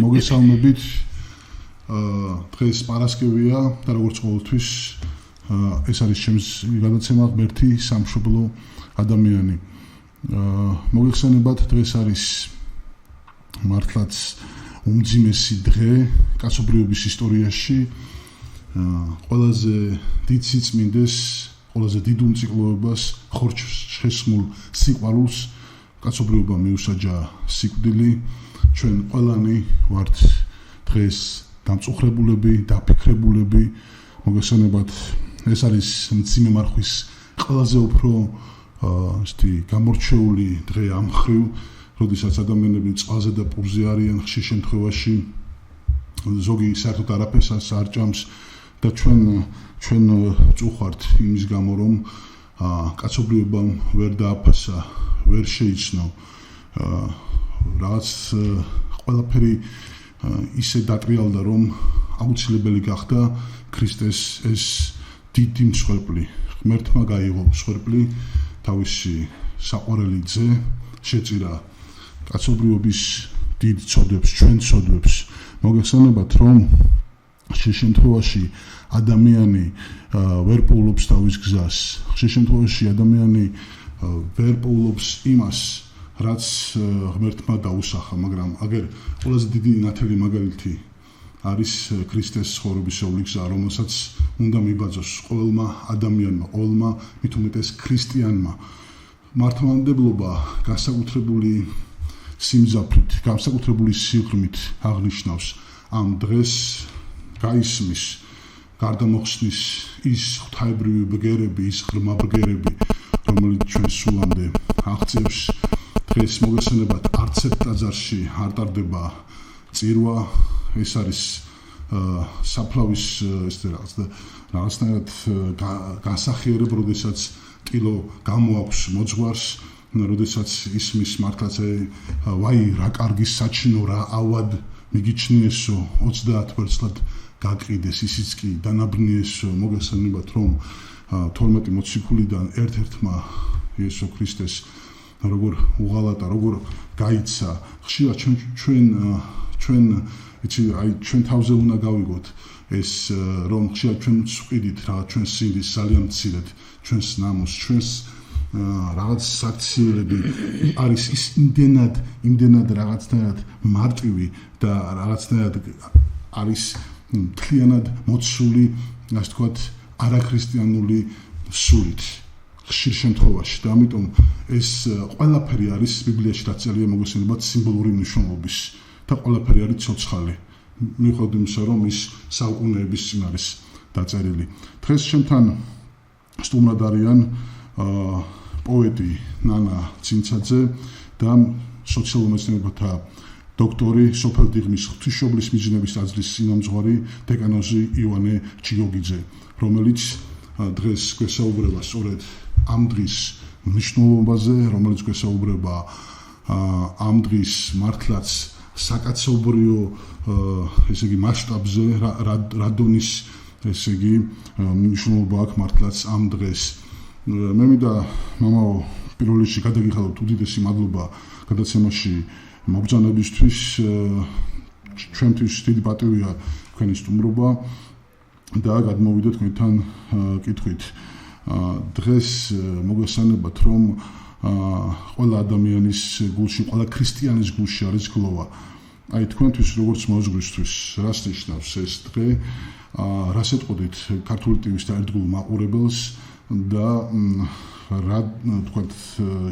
მოგესალმებით. დღეს პარასკევია და როგორც ყოველთვის ეს არის ჩემს გადაცემა ღმერთი სამშობლო ადამიანი. მოგეხსენებათ, დღეს არის მართლაც უმძიმესი დღე კაცობრიობის ისტორიაში. ყველაზე დიდ სიწმინდეს, ყველაზე დიდ უმწიკლოებას, ხორცს შესმულ სიყვარულს კაცობრიობა მიუსაჯა სიკვდილი. ჩვენ ყველანი ვართ დღეს დამწუხრებულები, დაფიქრებულები. მოგესალმებათ, ეს არის მძიმე მარხვის ყველაზე უფრო გამორჩეული დღე ამ მხრივ, როდესაც ადამიანები წყალზე და პურზე არიან, ხშირ შემთხვევაში ზოგი საერთოდ არაფერს არ ჭამს და ჩვენ წუხართ იმის გამო, რომ კაცობრიობამ ვერ დააფასა, ვერ შეიცნო რაღაც ყველაფერი ისე დატრიალდა, რომ აუცილებელი გახდა ქრისტეს ეს დიდი მსხვერპლი. ღმერთმა გაიღო მსხვერპლი, თავისი საყვარელი ძე შეწირა კაცობრიობის დიდ ცოდვებს, ჩვენ ცოდვებს. მოგეხსენებათ, რომ ხშირ შემთხვევაში ადამიანი ვერ პოულობს თავის გზას. ხშირ შემთხვევაში ადამიანი ვერ პოულობს იმას, რაც ღმერთმა დაუსახა, მაგრამ აგერ ყველაზე დიდი ნათელი მაგალითი არის ქრისტეს ცხოვრებისეული გზა, რომელსაც უნდა მიბაძოს ყოველმა ადამიანმა, ყოველმა მით უმეტეს ქრისტიანმა. მართლმადიდებლობა განსაკუთრებული სიმძაფრით, განსაკუთრებული სიღრმით აღნიშნავს ამ დღეს გაისმის, გარდამოხსნის ის ღვთაებრივი ბგერები, ის ღრმა ბგერები, რომელიც ჩვენ სულამდე აღწევს. დღეს მოგესალმებათ, არც ერთ ტაძარში არ ტარდება წირვა, ეს არის საფლავის რაღაცნაირად განსახიერებ, როდესაც ტილო გამოაქვს მოძღვარს, როდესაც ისმის მართლაც ვაი რა კარგი საჩინო, რა ავად მიგიჩნიესო, 30 ვერცხლად გაკიდეს, ისიც კი დანაბრნიესო. მოგესალმებათ, რომ 12 მოციქულიდან ერთ-ერთმა იესო ქრისტეს როგორ უღალატა, როგორ გაიცა. ხშირად ჩვენ თავზე უნდა გავიგოთ ეს, რომ ხშირად ჩვენ ვწყვიდით რა ჩვენ სინდის ძალიან მცირედ, ჩვენს ნამოს, ჩვენს რაღაც საქციელები არის ის იმდენად რაღაცნაირად მარტივი და რაღაცნაირად არის მთლიანად მოცული, ასე ვთქვათ, არაქრისტიანული სულით ხშირ შემთხვევაში და ამიტომ ეს ყველაფერი არის ბიბლიაში დაწესილი, მოგესალმებათ, სიმბოლური მნიშვნელობის და ყველაფერი არის ცოცხალი. მიუხედავად იმისა, რომ ის საუკუნეების წინ არის დაწერილი. დღეს ჩემთან სტუმრად არიან პოეტი ნანა ცინცაძე და სოციალურ მეცნიერებათა დოქტორი, სოფელდიღმის ღვთისმშობლის მიძინების ტაძრის წინამძღვარი დეკანოზი ივანე ჩიგოგიძე, რომელიც დღეს გვესაუბრება სწორედ ამ დღის მნიშვნელობაზე, რომელიც გვესაუბრება ამ დღის მართლაც საკაცობრიო ესე იგი მასშტაბზე, რა დონის ესე იგი მნიშვნელობა აქვს მართლაც ამ დღეს. მე მინდა მამაო პირველ რიგში გადაგიხადოთ უდიდესი მადლობა გადაცემაში მობრძანებისთვის. ჩვენთვის დიდი პატივია თქვენი სტუმრობა და გადმოვიდეთ თქვენთან კითხვით. დღეს მოგესალმებათ, რომ ყველა ადამიანის გულში, ყველა ქრისტიანის გულში არის გლოვა. აი თქვენთვის როგორც მოზღვრისთვის რას ნიშნავს ეს დღე? რას ეტყოდით ქართული ტივის და ერთგულ მაყურებელს და რა თქვათ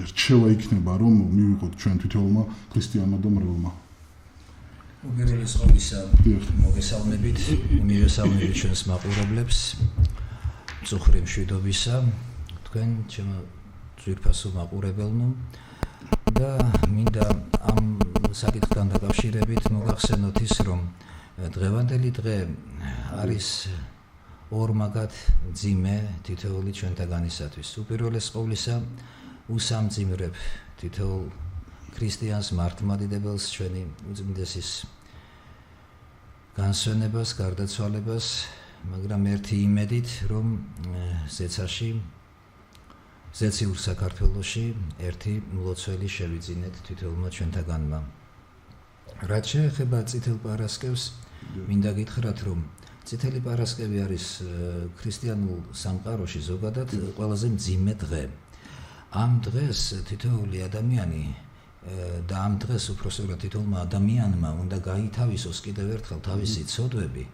რჩევა იქნება, რომ მივიღოთ ჩვენ თითოეულმა ქრისტიანმა და მრევლმა? უპირველეს ყოვლისა მოგესალმებით, მივესალმებით ჩვენს მაყურებლებს, მწუხრი მშვიდობისა თქვენ ჩემო ძვირფასო მაყურებელნო და მინდა ამ საკითხთან დაკავშირებით მოგახსენოთ ის, რომ დღევანდელი დღე არის ორმაგად მძიმე თითოეული ჩვენთაგანისათვის. უპირველეს ყოვლისა უსამძიმრებ თითოეულ ქრისტიანს, მართლმადიდებელს, ჩვენი უწმინდესის განსვენებას, გარდაცვალებას, მაგრამ ერთი იმედით, რომ ზეცაში ზეციურ საქართველოში ერთი მლოცველი შევიძინეთ თითოეულმა ჩვენთაგანმა. რაც შეეხება წითელ პარასკევს, მინდა გითხრათ, რომ წითელი პარასკევი არის ქრისტიანულ სამყაროში ზოგადად ყველაზე მძიმე დღე. ამ დღეს თითოეული ადამიანი და ამ დღეს უпроსტად თითოეულმა ადამიანმა უნდა გაითავისოს კიდევ ერთხელ თავისი ცოდვები,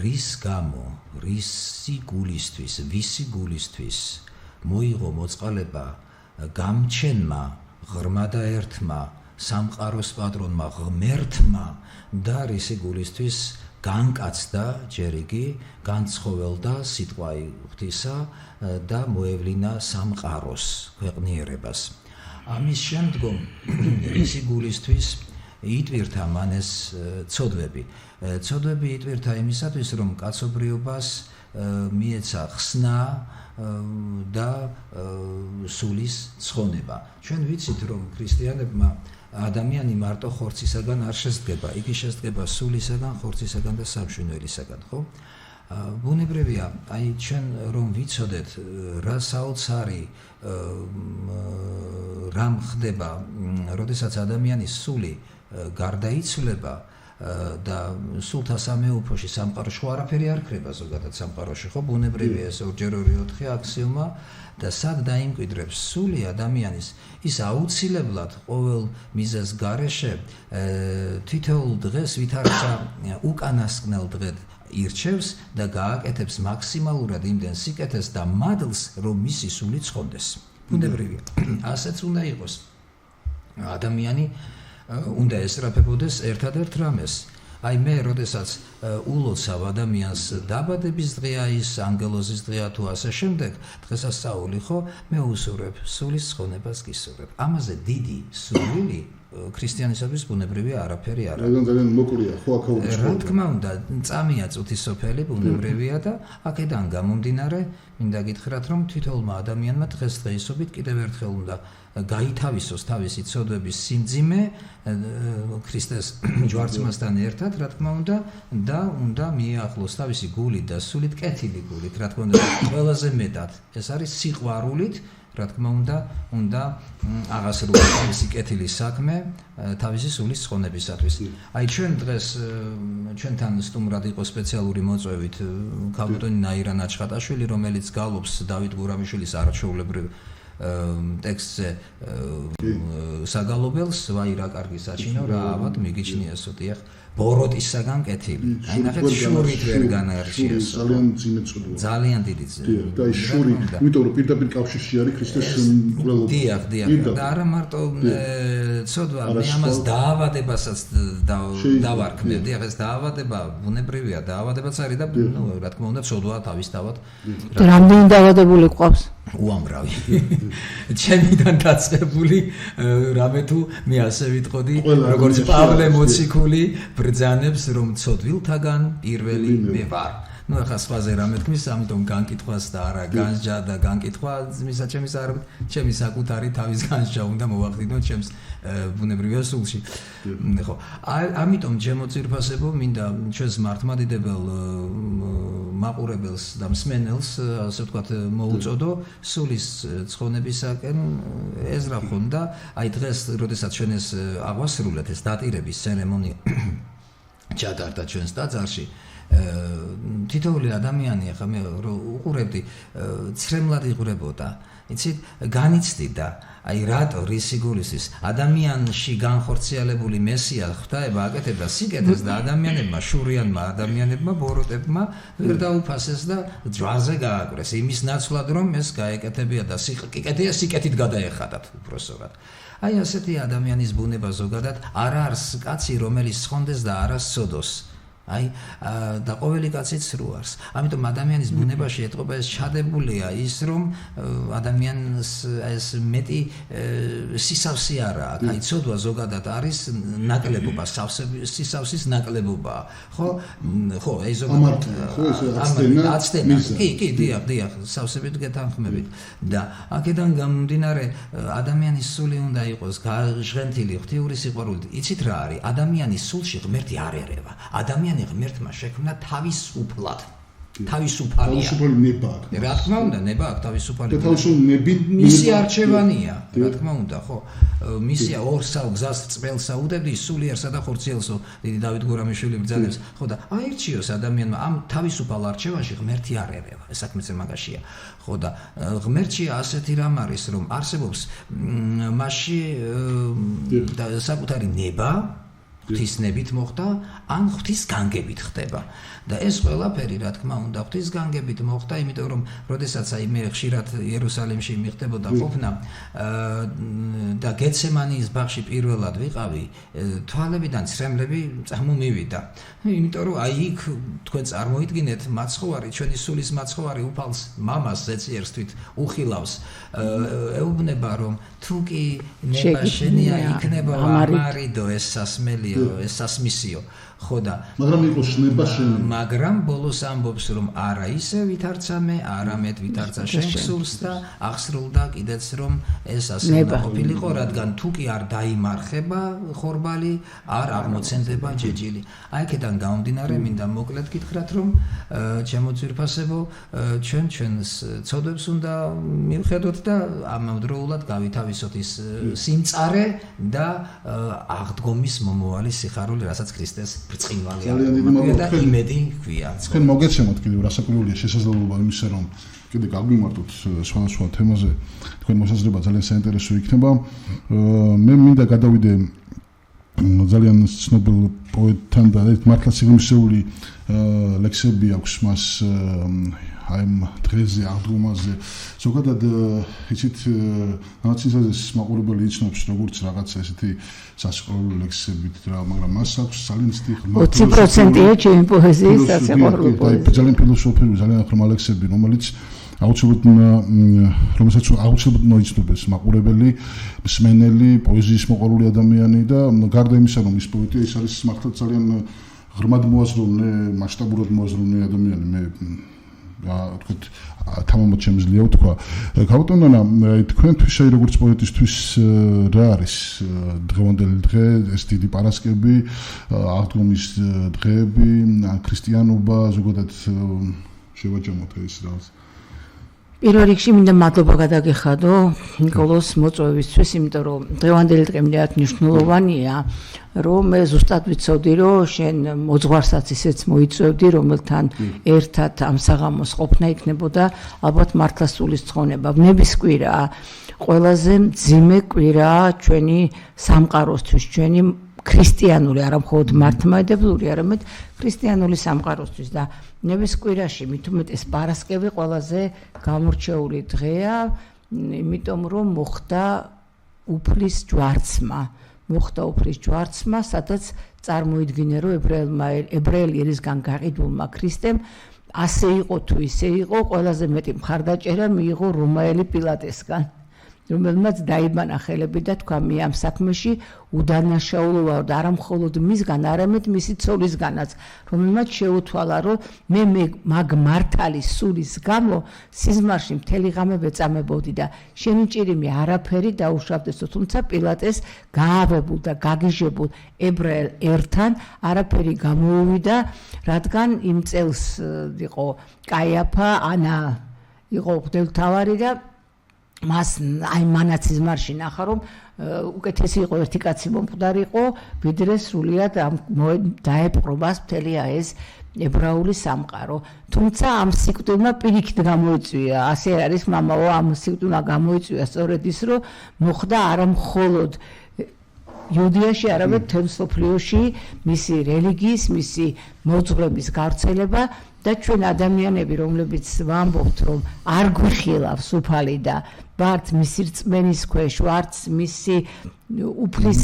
რის გამო, რისი გულისთვის მოიღო მოწყალება გამჩენმა ღრმადა ერთმა სამყაროს პატრონმა ღმერთმა და რისი გულისთვის განკაცდა ჯერ იგი განცხოველდა სიტყვა ღვთისა და მოევლინა სამყაროს ქვეყნიერებას. ამის შემდგომ რისი გულისთვის იტვირთა მან ეს ცოდვები. ცოდვები იტვირთა იმისათვის, რომ კაცობრიობას მიეცა ხსნა და სულის ცხონება. ჩვენ ვიცით, რომ ქრისტიანებმა ადამიანი მარტო ხორცისაგან არ შესდგება, იგი შესდგება სულისაგან, ხორცისაგან და სამშვენელისაგან, ხო? ბუნებრივია, აი ჩვენ რომ ვიცოდეთ რა საოცარი რამ ხდება, როდესაც ადამიანის სული გარდაიცვლება და სულთა სამეუფოში სამყაროში არაფერი არ ქრება ზოგადად სამყაროში, ხო? ბუნებრივია ეს 2-2-4 აქსიომა და სად დაიმკვიდრებს სული ადამიანის, ის აუცილებლად ყოველ მიზეზ გარეშე თითოეულ დღეს ვითარცა უკანასკნელ დღედ ირჩევს და გააკეთებს მაქსიმალურად იმდენ სიკეთეს და მადლს, რომ მისი სული ცხონდეს. ბუნებრივია. ასეც უნდა იყოს. ადამიანი უნდა ესწრაფებოდეს ერთადერთ რამეს. აი მე, როდესაც ულოცავ ადამიანს დაბადების დღეა ის, ანგელოზის დღეა თუ ასე შემდეგ, დღესასწაული ხო, მე უსურვებ სულის ცხონებას გისურვებ. ამაზე დიდი სურვილი ქრისტიანისათვის ბუნებრივია არაფერი არ არის. ძალიან მოკლეა, ხო აქაური. რა თქმა უნდა, წამია წუთისოფელი ბუნებრივია და აქედან გამომდინარე, მინდა გითხრათ, რომ თითოეულმა ადამიანმა დღესდღეობით კიდევ ერთხელ უნდა გაითავისოს თავისი ცოდვების სიმძიმე ქრისტეს ჯვარცმასთან ერთად, რა თქმა უნდა, და უნდა მიეახლოს თავისი გულით და სულით კეთილი გულით, რა თქმა უნდა, ყველაზე მეტად ეს არის სიყვარულით, რა თქმა უნდა აღასრულოს თავისი კეთილი საქმე თავისი სულის ცხონებისათვის. აი ჩვენ დღეს ჩვენთან სტუმრად იყო სპეციალური მოწვევით ქალბატონი ნაირა ნაჩხატაშვილი, რომელიც გალობს დავით გურამიშვილის არაჩვეულებრივ ტექსტზე საგალობელს, ვაი რა კარგი საჩინო რა ავად მიგიჩნიესო, დიახ, ბოროტისაგან კეთილი. აი ნახეთ, შურით ვერ განარჩიეს. ძალიან ძიმე წოდვა. ძალიან დიდი დიახ, და ის შური, იმიტომ რომ პირდაპირ კავშირში არის ქრისტეს მკვლელობა. დიახ, და არა მარტო ცოდვა, მე ამას დაავადებასაც დავარქმევ. დიახ, ეს დაავადება ბუნებრივია, დაავადებაც არის და ნუ რა თქმა უნდა ცოდვა თავისთავად. რამდენი დაავადებული ყავს? უამრავი. ჩემიდან დაწყებული რამე თუ მე ასე ვიტყოდი, როგორც პავლე მოციქული ბრძანებს, რომ ცოდვილთაგან პირველი მე ვარ. ნუ ახლა სხვაზე რამე თქმის, ამიტომ განკითხვას და არა განსჯა და განკითხვა მისა ჩემი საკუთარი თავის განსჯა უნდა მოვახდინო ჩემს ბუნებრივია სულში. ხო, ამიტომ ჩემო ძირფასებო მინდა ჩვენს მართლმადიდებელ მაყურებელს და მსმენელს, ასე ვთქვათ, მოუწოდო სულის ცხონებისაკენ ეზრახონ და აი დღეს, როდესაც ჩვენ ეს აღვასრულეთ, ეს დატირების ცერემონია ჩატარდა ჩვენს ტაძარში, თითოეული ადამიანი, ახლა მე უყურებდი, ცრემლად იღვრებოდა. იცით, განიცდიდა, აი რატო რისი გულისთვის ადამიანში განხორციელებული მესია ღვთაება აკეთებდა სიკეთეს და ადამიანებმა, შურიანმა ადამიანებმა, ბოროტებმა ვერ დაუფასეს და ჯვარზე გააკვრეს. იმის ნაცვლად, რომ ეს გაეკეთებია და სიკეთით გადაეხადათ უпроსტად. აი ასეთი ადამიანის ბუნება ზოგადად არ არის კაცი, რომელიც სხონდეს და არ ასწოდოს. აი და ყოველი კაცი ცრუარს. ამიტომ ადამიანის ბუნებაში ეტყობა ეს ჩადებულია ის, რომ ადამიანს ეს მეტი სისავსე არა აქვს. აი ცოდვა ზოგადად არის ნაკლებობა, სისავსის ნაკლებობა. ხო, ეს ზოგადად აცდენა. კი, დიახ, სავსებით გეთანხმებით. და აქედან გამომდინარე ადამიანის სული უნდა იყოს გაჟღენთილი ღვთიური სიყვარულით. იცით რა არის? ადამიანის სულში ღმერთი არ ერევა. ღმერთმა შექმნა თავისუფლად. თავისუფალია. თავისუფალი ნება აქვს. რა თქმა უნდა, ნება აქვს თავისუფალი. და თავისუფალი ნებით მისი არჩევანია, რა თქმა უნდა, ხო. მისია ორსალ გზას წმელსა უდევდი სულიერსა და ხორციელსო დიდი დავით გურამიშვილი ბრძანებს. ხო და აირჩიოს ადამიანმა ამ თავისუფალ არჩევანში ღმერთი არ ერევა. ეს საქმეც მაგაშია. ხო და ღმერთში ასეთი რამ არის, რომ არსებობს მასში საკუთარი ნება ღვთისნებით მოხდა, ან ღვთის განგებით ხდება. და ეს ყველაფერი, რა თქმა უნდა, ღვთის განგებით მოხდა, იმიტომ რომ როდესაც მე ხშირად იერუსალიმში მიხდებოდა ყოფნა და გეცემანის ბაღში პირველად ვიყავი, თვალებიდან ცრემლები წამომივიდა. იმიტომ რომ იქ თქვენ წარმოიდგინეთ, მაცხოვარი, ჩვენი სულის მაცხოვარი უფალს მამას ზეციერსთვით უხილავს, ეუბნება რომ თუ კი ნება შენია იქნება ამარიდო ეს სასმელიო, ეს სასმისიო. ხო და მაგრამ იყოს ნება შენი. მაგრამ ბოლოს ამბობს რომ არა ისე ვითარცამე, არამედ ვითარცა შენ სულს და აღსრულდა კიდეც რომ ეს ასე უნდა ყოფილიყო, რადგან თუ კი არ დაიმარხება ხორბალი, არ აღმოცენდება ჯეჯილი. აი აქედან გამომდინარე, მინდა მოკლედ გითხრათ რომ ჩემო ძვირფასებო, ჩვენს ცოდვებს უნდა მივხედოთ და ამავდროულად გავითავისოთ ის სიმწარე და აღდგომის მომავალი სიხარული, რასაც ქრისტეს ბრწყინვალე და იმედი გვია. თქვენ მოგეცემოთ კიდევ რასაკვირველია შესაძლებლობა იმისა, რომ კიდე გაგვიმართოთ სხვადასხვა თემაზე. თქვენ მოსაზრება ძალიან საინტერესო იქნება. მე მინდა გადავიდე ძალიან ცნობილ პოეტთან და მართლა სიღრმისეული ლექსები აქვს მას აი ამ დღეზე, აღდგომაზე. ზოგადად იცით ნაციზმის მაყურებელი იცნობს როგორც რაღაცა ესეთი სასიყვარულო ლექსებით რა, მაგრამ მას აქვს ძალიან ცივი 20%-ია ჩემი პოეზიის სასიყვარულო პოეზია. ძალიან ფილოსოფიური, ძალიან ხრმა ლექსები, რომელიც რომელსაც აუცილებლად მოიცნობეს მაყურებელი, მსმენელი, პოეზიის მოყვარული ადამიანი და გარდა იმისა, რომ ის პოეტია, ის არის მართლა ძალიან ღრმად მოაზროვნე, მასშტაბურად მოაზროვნე ადამიანი. მე თქვით თამამად შემიძლია ვთქვა. გავუტონანა თქვენთვის როგორც პოეტისთვის რა არის დღევანდელი დღე, ეს დიდი პარასკევი, აღდგომის დღეები, ქრისტიანობა, ზოგადად შევაჯამოთ ეს რაღაც. პირველ რიგში მინდა მადლობა გადაგეხადო ნიკოლოს მოწვევისთვის, იმიტომ რომ დღევანდელი დღე მეტად მნიშვნელოვანია, რომ მე ზუსტად ვიცოდი, რომ შენ მოძღვარსაც ისეც მოიწვევდი, რომელთან ერთად ამ საღამოს ყოფნა იქნებოდა ალბათ მართლა სულის ცხონება. ვნების კვირა ყველაზე მძიმე კვირა ჩვენი სამყაროსთვის, ჩვენი ქრისტიანული, არა მხოლოდ მართლმადიდებლური, არამედ ქრისტიანული სამყაროსთვის და ვნების კვირაში მით უმეტეს პარასკევი ყველაზე გამორჩეული დღეა, იმიტომ რომ მოხდა უფლის ჯვარცმა, სადაც წარმოიდგინე, რომ ებრაელი ერისგან გაყიდულმა ქრისტემ ასე იყო თუ ისე იყო, ყველაზე მეტი მხარდაჭერა მიიღო რომაელი პილატესგან, რომელმაც დაიბანა ხელები და თქვა მე ამ საქმეში უდანაშაულო ვარ და არა მხოლოდ მისგან, არამედ მისი ცოლისგანაც, რომელმაც შეუთვალა, რომ მე მაგ მართალის სულის გამო სიზმარში მთელი ღამე ვეწამებოდი და შენი ჭირიმი არაფერი დაუშავდესო, თუმცა პილატეს გაავებულ და გაგიჟებულ ებრაელ ერთან არაფერი გამოუვიდა, რადგან იმ წელს იყო კაიაფა, ანა იყო მღვდელმთავარი და მას აი მანაციზმარში ნახა რომ უკეთესი იყო ერთი კაცი მომკვდარიყო, ვიდრე სრულიად დაეპყრობას მთელი ეს ებრაული სამყარო. თუმცა ამ სიკვდილმა პირიქით გამოიწვია, ასე არის მამაო, ამ სიკვდილმა გამოიწვია სწორედ ის, რომ მოხდა არა მხოლოდ იუდეაში, არამედ მთელ მსოფლიოში მისი რელიგიის, მისი მოძღვრების გავრცელება და ჩვენ ადამიანები, რომლებიც ვამბობთ, რომ არ გვიხილავს უფალი და ვართ მისი რწმენის ქვეშ, ვართ მისი უფლის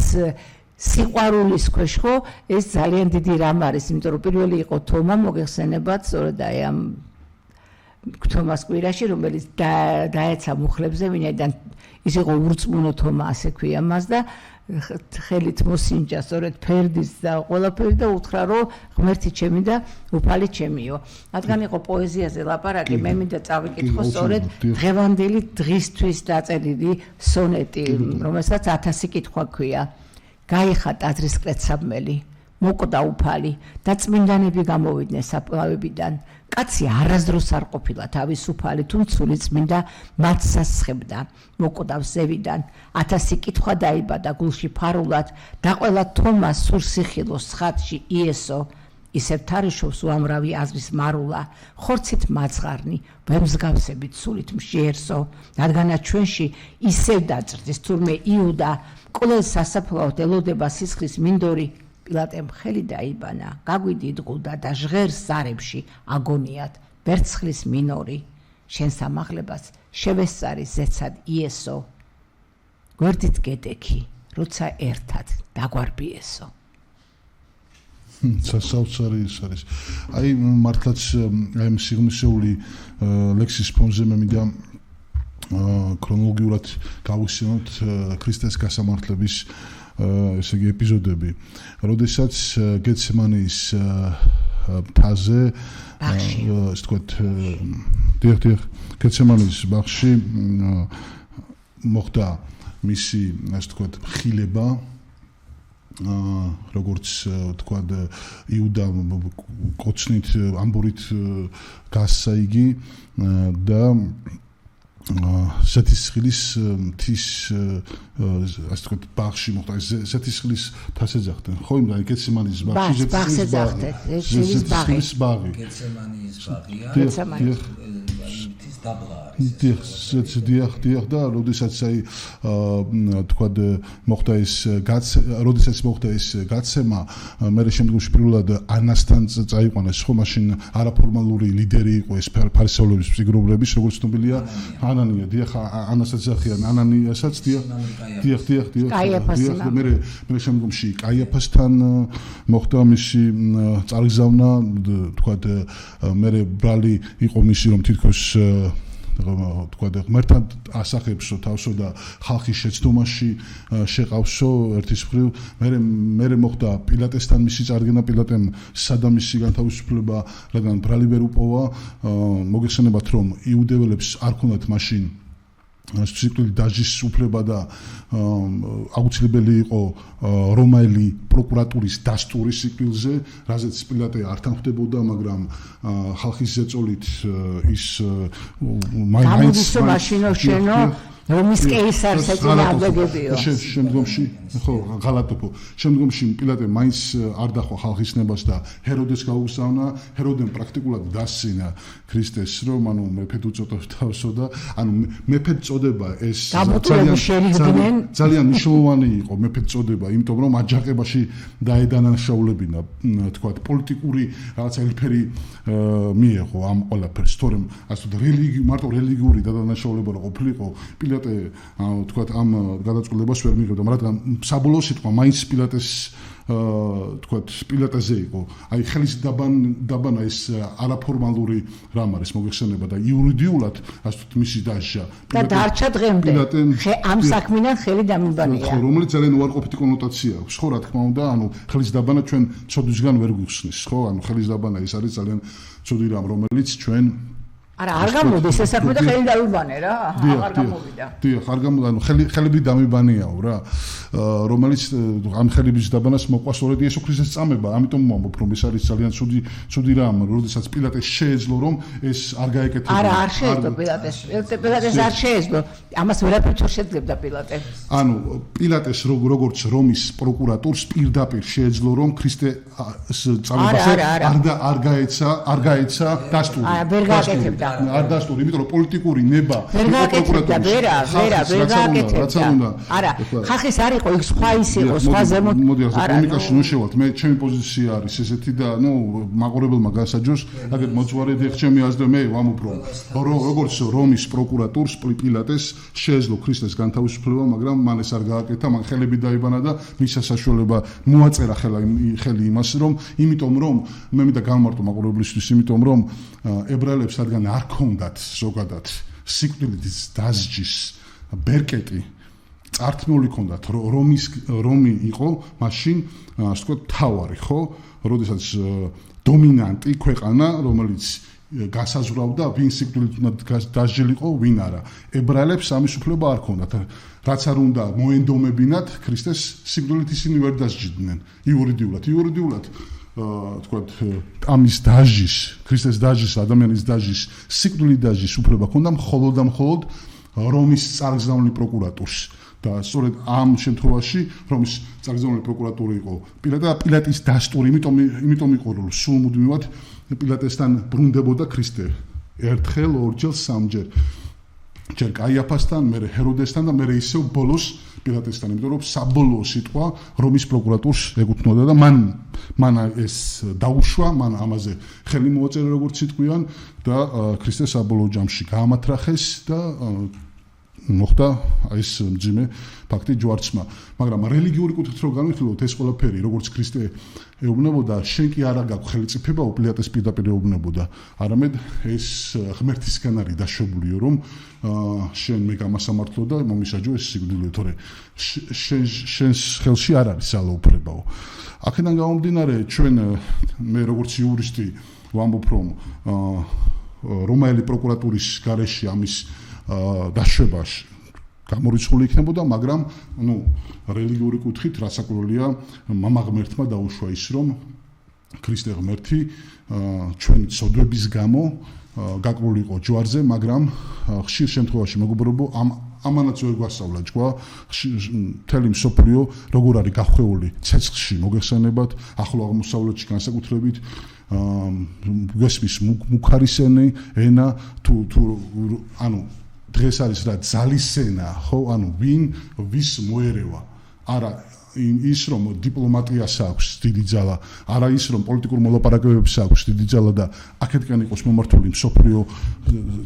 სიყვარულის ქვეშ, ხო, ეს ძალიან დიდი რამ არის, იმიტომ რომ პირველი იყო თომა, მოგეხსენებათ, სწორედ აი ამ თომას კვირაში, რომელიც დაეცა მუხლებზე, ვინაიდან ის იყო ურწმუნო თომა, ასე ქვია მას და ხელით მოსინჯა სწორედ ფერდის და ყველაფერი და უთხრა, რომ ღმერთი ჩემი და უფალი ჩემიო. რადგან იყო პოეზიაზე ლაპარაკი, მე მინდა წავიკითხო სწორედ დღევანდელი დღისთვის დაწერილი სონეტი, რომელსაც 1000 კითხვა ქვია. გაიხა ტაძრის კრეცაბმელი, მოკვდა უფალი და წმინდანები გამოვიდნენ საფლავებიდან. კაცი არასდროს არ ყოფილა თავისუფალი, თუ მცული წმინდა მათსას ცხებდა. მოკვდავს ზევიდან, 1000 კითხვა დაიბადა გულში ფარულად და ყველა თომა სურსიხილოს ცხადში იესო. ისევ თარიშობს უამრავი აზრის მარულა, ხორცით მაძღარნი, ვემსგავსებით სულით მშიერსო, რადგანაც ჩვენში ისევ დაჭრდის თურმე იუდა, კვლელ სასაფლაოდ ელოდება სისხლის მინდორი, პილატემ ხელი დაიბანა, გაგვიდიდღუდა და ჟღერს ზარებში აგონიათ, ვერცხლის მინორი, შენ სამაღლებას შევესწარი ზეცად იესო, გვერდით გეტექი, როცა ერთად დაგვარბიესო. სასაუცარი ის არის. აი მართლაც აი სიღრმისეული ლექსის ფონზე მე მინდა ქრონოლოგიურად გავიხსენოთ ქრისტეს გასამართლების ესე იგი ეპიზოდები. როდესაც გეცემანის მთაზე ასე ვთქვათ დიახ გეცემანის ბაღში მოხდა მისი ასე ვთქვათ ხილება როგორც თქვა იუდა კოცნით ამბურით გასცა იგი და ზეთისხილის მთის ასე ვთქვათ ბაღში მოხდა ზეთისხილის თას ეძახდნენ ხო იმ გეცემანის ბაღში ზეთისხილის ბაღი გეცემანის ბაღია დიახ და როდესაც აი თქვა მოხდა ეს როდესაც მოხდა ეს გაცემა მე შემდგომში პირველად ანასთან წაიყვანეს ხო მაშინ არაფორმალური ლიდერი იყო ეს ფარისევლების ფიგურების როგორც ცნობილია ანანია დიახ ანასაც ახიან ანანიასაც დიახ მე შემდგომში კაიაფასთან მოხდა მისი წარგზავნა თქვა მე ბრალი იყო მისი რომ თითქოს თქვა ღმერთთან ასახებსო თავსო და ხალხის შეცდომაში შეყავსო ერთის მხრივ მე მოხდა პილატესთან მისი წარგენა პილატემ სადამისი განთავისუფლება რადგან ბრალი ვერ უპოვა მოგეხსენებათ რომ იუდეველებს არ ქონდათ მაშინ სიკვდილით დაჟის უფლება და აუცილებელი იყო რომაელი პროკურატურის დასტური სიკვდილზე, რაზეც პილატე არ თანხმდებოდა, მაგრამ ხალხის ზეწოლით ის მაინც მაშინო შენო რომის კეისარს ეწინააღმდეგებიო. შემდგომში ხო ღალატობო. შემდგომში პილატე მაინც არ დახვა ხალხის ნებას და ჰეროდეს გაუგზავნა. ჰეროდემ პრაქტიკულად დასცინა ქრისტეს, რომ ანუ მეფედ უწოდებს თავსო და ანუ მეფედ წოდება ეს ძალიან მნიშვნელოვანი იყო მეფედ წოდება, იმიტომ რომ აჯანყებაში დაედანაშაულებინა, თქვა პოლიტიკური რაღაცა ელფერი მიიღო ამ ყველაფერს, თორემ ასე რელიგიური მარტო რელიგიური დადანაშაულება რო ყოფილიყო თქვა ამ გადაწყვეტილებას ვერ მიიღებდა, მაგრამ საბოლოო სიტყვა მაინც პილატეს თქვა პილატაზე იყო. აი ხელის დაბანა ეს არაფორმალური რამ არის მოგეხსენება და იურიდიულად ასე ვთქვით მისი დასჯა. და დარჩა დღემდე. ამ საქმიდან ხელი დამიბანია. ხო, რომელიც ძალიან უარყოფითი კონოტაცია აქვს. ხო, რა თქმა უნდა, ანუ ხელის დაბანა ჩვენ ცოდვისგან ვერ გვიხსნის, ხო? ანუ ხელის დაბანა ეს არის ძალიან ცუდი რამ, რომელიც ჩვენ არა არ გამოდის ეს საქმე და ხელი დამიბანე რა აღარ გამოვიდა დიახ არ გამოვიდა ანუ ხელები დამიბანიაო რა რომელიც ამ ხელების დაბანას მოყვა სწორედ იესო ქრისტეს წამება ამიტომ მომბობ რომ ეს არის ძალიან ცუდი რამ როდესაც პილატეს შეეძლო რომ ეს არ გაეკეთებინა არა არ შეეძლო პილატეს არ შეეძლო ამას ვერაფერს არ შეძლებდა პილატე ანუ პილატეს როგორც რომის პროკურატურს პირდაპირ შეეძლო რომ ქრისტეს წამებაზე არ გაეცა დასტური არა ვერ გააკეთებდა არ დასტური, იმიტომ რომ პოლიტიკური ნება პროკურატურა ვერ გააკეთებდა. არა, ხალხის არ იყო, იქ სხვა ის იყო, სხვა ზემოთ. მოდი ახლა კომუნიკაციაში ნუშევართ. მე ჩემი პოზიცია არის ესეთი და ნუ მაყურებელმა გასაჯოს, აგერ მოძღვარედ ეხ ჩემი აზრი მე ვამუბრო. როგორც რომის პროკურატურს პილატეს შეეძლო ქრისტეს განთავისუფლება, მაგრამ მან ეს არ გააკეთა, მან ხელები დაიბანა და მისა საშუალება მოაწერა ხელი იმას, რომ იმიტომ რომ მე მინდა გამარტო მაყურებლისთვის, იმიტომ რომ ებრაელებს რადგან არ ქონდათ ზოგადად სიკვდილით დასჯის ბერკეტი წართმეული ქონდათ რომი იყო მაშინ ასე ვთქვათ თავარი ხო როდესაც დომინანტი ქვეყანა რომელიც გასაზღვრავდა ვინ სიკვდილით უნდა დასჯილიყო ვინ არა ებრაელებს ამის უფლება არ ქონდათ რაც არ უნდა მოენდომებინათ ქრისტეს სიკვდილით ისინი ვერ დასჯიდნენ იურიდიულად თქვათ ამის დაჟის, ქრისტეს დაჟის, ადამიანის დაჟის, სიკვდილის დაჟის უფლება ჰქონდა მხოლოდ და მხოლოდ რომის წარგზავნილი პროკურატურს. და სწორედ ამ შემთხვევაში რომის წარგზავნილი პროკურატურა იყო პილატის დასტური, იმიტომ იყო რომ სულ მუდმივად პილატესთან ბრუნდებოდა ქრისტე. ერთხელ, ორჯერ, სამჯერ. ჯერ კაიაფასთან, მერე ჰეროდესთან და მერე ისევ ბოლოს პილატესთან, იმიტომ რომ საბოლოო სიტყვა რომის პროკურატურს ეკუთვნოდა და მან ეს დაუშვა, მან ამაზე ხელი მოაწერა როგორც სიტყვიან და ქრისტე საბოლოო ჯამში გაამათრახეს და მოხდა ეს მძიმე ფაქტი ჯვარცმა. მაგრამ რელიგიური კუთხით რო განვიხილოთ ეს ყველაფერი, როგორც ქრისტე ეუბნებოდა, შენ კი არა გაქვს ხელისუფლება, პილატეს პირდაპირ ეუბნებოდა, არამედ ეს ღმერთისგან არის დაშვებულიო, რომ შენ მე გამასამართლო და მომისაჯო ეს სიკვდილი, თორე შენს ხელში არ არის ძალაუფლებაო. აქედან გამომდინარე, ჩვენ მე როგორც იურისტი ვამბობ, რომ რომაელი პროკურატურის გარეშე ამის დაშვებაში გამორიცხული იქნებოდა, მაგრამ რელიგიური კუთხით რასაკვირველია მამა ღმერთმა დაუშვა ის, რომ ქრისტე ღმერთი ჩვენი ცოდვების გამო გაკრული იყო ჯვარზე, მაგრამ ხშირ შემთხვევაში მეგობრებო ამანაც ვერ გვასწავლა ჯგვა, მთელი მსოფლიო როგორ არის გახვეული ცეცხლში მოგეხსენებათ, ახლო აღმოსავლეთში განსაკუთრებით გესმის მუქარისენი ენა თუ ანუ დღეს არის რა ძალისენა, ხო, ანუ ვის მოერევა. არა ის რომ დიპლომატიას აქვს დიდი ძალა, არა ის რომ პოლიტიკურ მოლაპარაკებებს აქვს დიდი ძალა და აქეთკენ იყოს მომართული მსოფლიო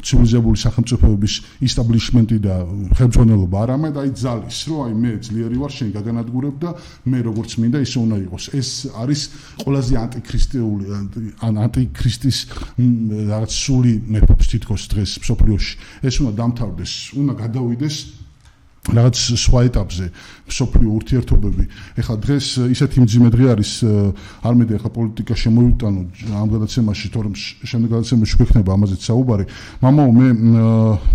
ცივილიზებული სახელმწიფოების ისტაბლიშმენტი და ხელმძღვანელობა, არამედ აი ძალის, რომ აი მე ძლიერი ვარ, შენ გაგანადგურებ და მე როგორც მინდა ისე უნდა იყოს. ეს არის ყველაზე ანტიქრისტეული, ანტიქრისტის რაღაც სული მეფობს თითქოს დღეს მსოფლიოში. ეს უნდა დამთავრდეს, უნდა გადავიდეს რაღაც სხვა ეტაპზე მსოფლიო ურთიერთობები. ეხლა დღეს ისეთი მძიმე დღე არის, არ მეთქე ეხლა პოლიტიკა შემოიტანო ამ გადაცემაში, თორემ შემდეგ გადაცემაში გვექნება ამაზეც საუბარი. მამაო, მე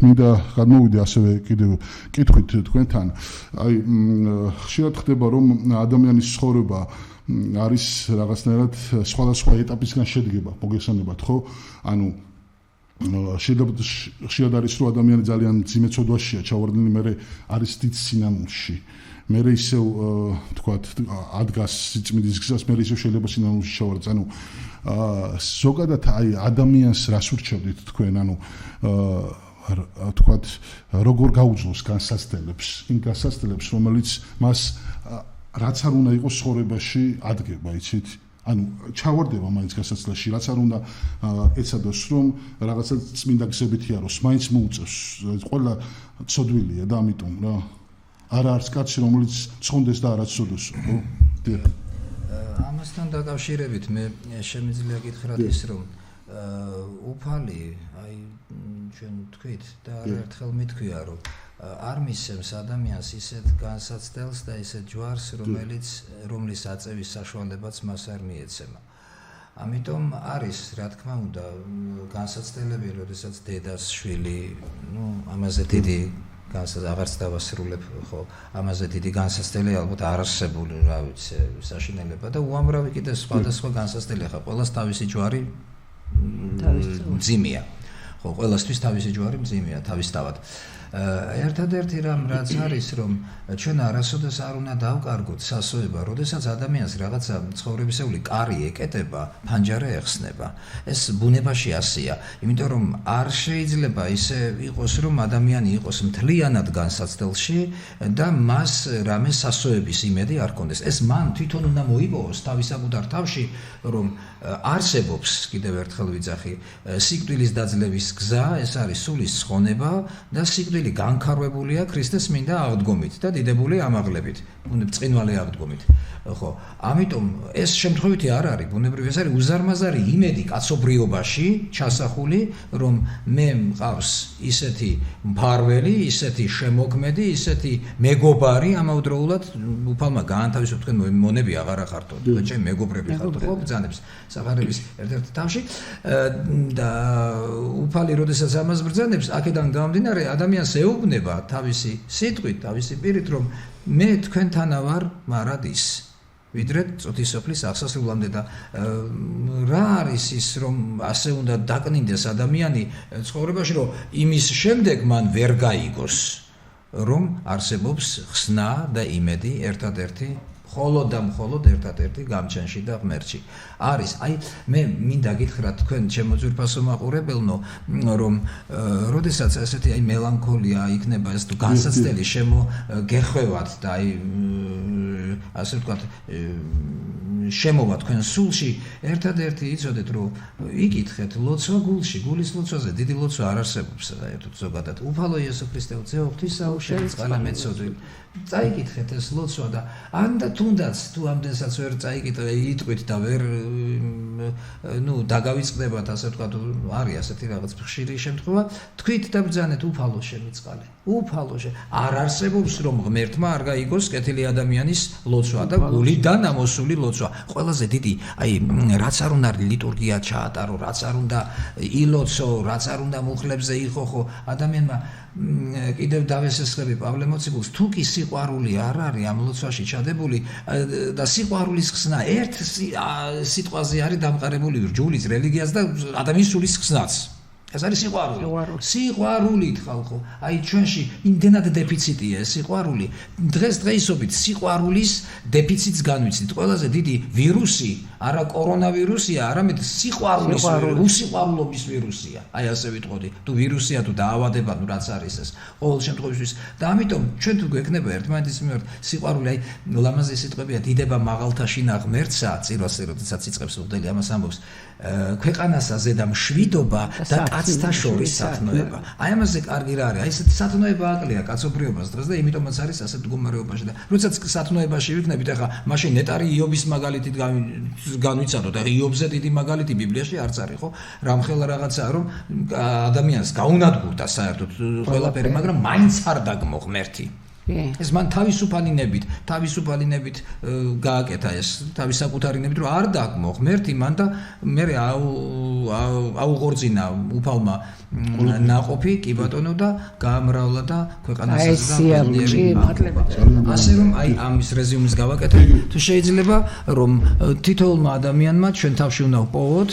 მინდა გადმოვიდე ასევე კიდევ კითხვით თქვენთან. აი ხშირად ხდება რომ ადამიანის ცხოვრება არის რაღაცნაირად სხვადასხვა ეტაპისგან შედგება, მოგეხსენებათ, ხო? ანუ ხშირად არის რომ ადამიანი ძალიან მძიმე ცოდვაშია ჩავარდნილი, მერე არის დიდ სინანულში. მერე ისევ თქვათ ადგას სიწმინდის გზას, მერე ისევ შეიძლება სინანულში ჩავარდოს. ანუ ზოგადად აი ადამიანს რას ურჩევდით თქვენ, ანუ თქვათ როგორ გაუძლოს განსაცდელებს, იმ განსაცდელებს, რომელიც მას რაც არ უნდა იყოს ცხოვრებაში ადგება, იცით? ანუ ჩავარდება მაინც განსაცდელში, რაც არ უნდა ეცადოს, რომ რაღაცა წმინდა გზებით იაროს, მაინც მოუწევს. ყველა ცოდვილია და ამიტომ რა. არა არის კაცი, რომელიც ცხონდეს და არაც ცოდოს, ხო? ამასთან დაკავშირებით მე შემიძლია გითხრათ ის, რომ უფალი, აი ჩვენ თქვით და არაერთხელ მithქვია, რომ არ მისცემს ადამიანს ისეთ განსაცდელს და ისეთ ჯვარს, რომლის აწევის საშუალებაც მას არ მიეცემა. ამიტომ არის, რა თქმა უნდა, განსაცდელები, როდესაც დედას შვილი, ამაზე დიდი აღარც დავასრულებ, ხო, ამაზე დიდი განსაცდელი ალბათ არ არსებული, რა ვიცი, საშინელება და უამრავი კიდე სხვადასხვა განსაცდელი, ხა ყველას თავისი ჯვარი მძიმეა. ხო, ყველასთვის თავისი ჯვარი მძიმეა, თავისთავად. ერთადერთი რამ რაც არის, რომ ჩვენ არასოდეს არ უნდა დავკარგოთ სასოება, როდესაც ადამიანს რაღაცა ცხოვრებისეული კარი ეკეტება, ფანჯარა ეხსნება. ეს ბუნებაში ასეა, იმიტომ რომ არ შეიძლება ისე იყოს, რომ ადამიანი იყოს მთლიანად განსაცდელში და მას რამე სასოების იმედი არ კონდეს. ეს მან თვითონ უნდა მოიპოვოს თავის საკუთარ თავში, რომ არსებობს, კიდევ ერთხელ ვიძახი, სიკვდილის დაძლევის გზა, ეს არის სულის ცხონება და სიკვდილი განქარვებულია ქრისტეს მინდა აღდგომით და დიდებული ამაღლებით, ბრწყინვალე აღდგომით. ხო, ამიტომ ეს შემთხვევითი არ არის, ბუნებრივი ეს არის უზარმაზარი იმედი კაცობრიობაში ჩასახული, რომ მე მყავს ისეთი მფარველი, ისეთი შემოქმედი, ისეთი მეგობარი, ამავდროულად უფალმა გაანთავისუფლოს, თქვენ მონები აღარ ახართო, ჩემი მეგობრები ხართ, ხო, ბრძანებს საფარების ერთ-ერთ თავში და უფალი როდესაც ამას ბრძანებს, აქედან გამომდინარე ადამიანს ეუბნება თავისი სიტყვით, თავისი პირით, რომ მე თქვენთანა ვარ მარად ის. ვიდრე წუთისოფლის აღსასრულამდე და რა არის ის რომ ასე უნდა დაკნინდეს ადამიანი ცხოვრებაში რომ იმის შემდეგ მან ვერ გაიგოს რომ არსებობს ხსნა და იმედი ერთადერთი მხოლოდ და მხოლოდ ერთადერთი გამჩენში და ღმერთში არის აი მე მინდა გითხრათ თქვენ ჩემო ძვირფასო მაყურებელნო რომ როდესაც ესეთი აი მელანქოლია იქნება ეს თუ განსაცდელი გეხვევათ და აი ასე ვთქვათ შემოვა თქვენ სულში ერთადერთი იცოდეთ რომ იკითხეთ ლოცვა გულში გულის ლოცვაზე დიდი ლოცვა არ არსებობს საერთოდ ზოგადად უფალო იესო ქრისტე ძეო ღვთისაო შეწყალა მეცოდვილი წაიკითხეთ ეს ლოცვა და ან და თუნდაც თუ ამდენსაც ვერ წაიკითხე იტყვით და ვერ დაგავიწყდებათ ასე ვთქვათ არის ასეთი რაღაც ხშირი შემთხვევა თქვით და ბრძანეთ უფალო შემიწყალე უფალო არ არსებობს რომ ღმერთმა არ გაიგოს კეთილი ადამიანის ლოცვა და გულიდან ამოსული ლოცვა ყველაზე დიდი აი რაც არ უნდა ლიტურგია ჩაატარო რაც არ უნდა ილოცო რაც არ უნდა მუხლებზე იხოხო ადამიანმა კიდევ დავესესხები პავლე მოციქულს თუ კი სიყვარული არ არის ამ ლოცვაში ჩადებული და სიყვარულის ხსნა ერთ სიტყვაზე არის დამყარებული ჯულის რელიგიას და ადამიანის სულის ხსნაც ეს არის სიყვარულით ხალხო აი ჩვენში იმდენად დეფიციტია სიყვარული დღესდღეობით სიყვარულის დეფიციტს განვიცდით ყველაზე დიდი ვირუსი არა კორონავირუსია არამედ სიყვარულის უსიყვარულობის ვირუსია აი ასე ვიტყოდი თუ ვირუსია თუ დაავადება თუ რაც არის ეს ყოველ შემთხვევაში და ამიტომ ჩვენ თუ გვექნება ერთმანეთის მიმართ სიყვარული აი ლამაზი სიტყვებია დიდება მაღალთაშინა ღმერთსა წირვასე როდესაც იწყებს უხდელი ამას ამბობს ქვეყანასა ზედა მშვიდობა და კაცთა შორის სათნოება. აი ამაზე კარგი რა არის. აი ესეთი სათნოება აკლია კაცობრიობას დღეს და იმიტომაც არის ასეთ მდგომარეობაში და როდესაც სათნოებაში ვიქნებით ახლა მაშინ ნეტარი იობის მაგალითით განვიცადოთ. ახლა იობზე დიდი მაგალითი ბიბლიაში არც არის, ხო? რამხელა რაღაცაა რომ ადამიანს გაუნადგურდა საერთოდ ყველაფერი, მაგრამ მაინც არ დაგმო ღმერთი. ეს მან თავისუფალი ნებით გააკეთა ეს თავის საკუთარი ნებით რომ არ დაგმო ღმერთი მან და მე აუღორძინა უფალმა ნაყოფი კი ბატონო და გაამრავლა და ქვეყანასაც ასე რომ აი ამის რეზიუმის გავაკეთე თუ შეიძლება რომ თითოეულმა ადამიანმა ჩვენ თავში უნდა ვპოვოთ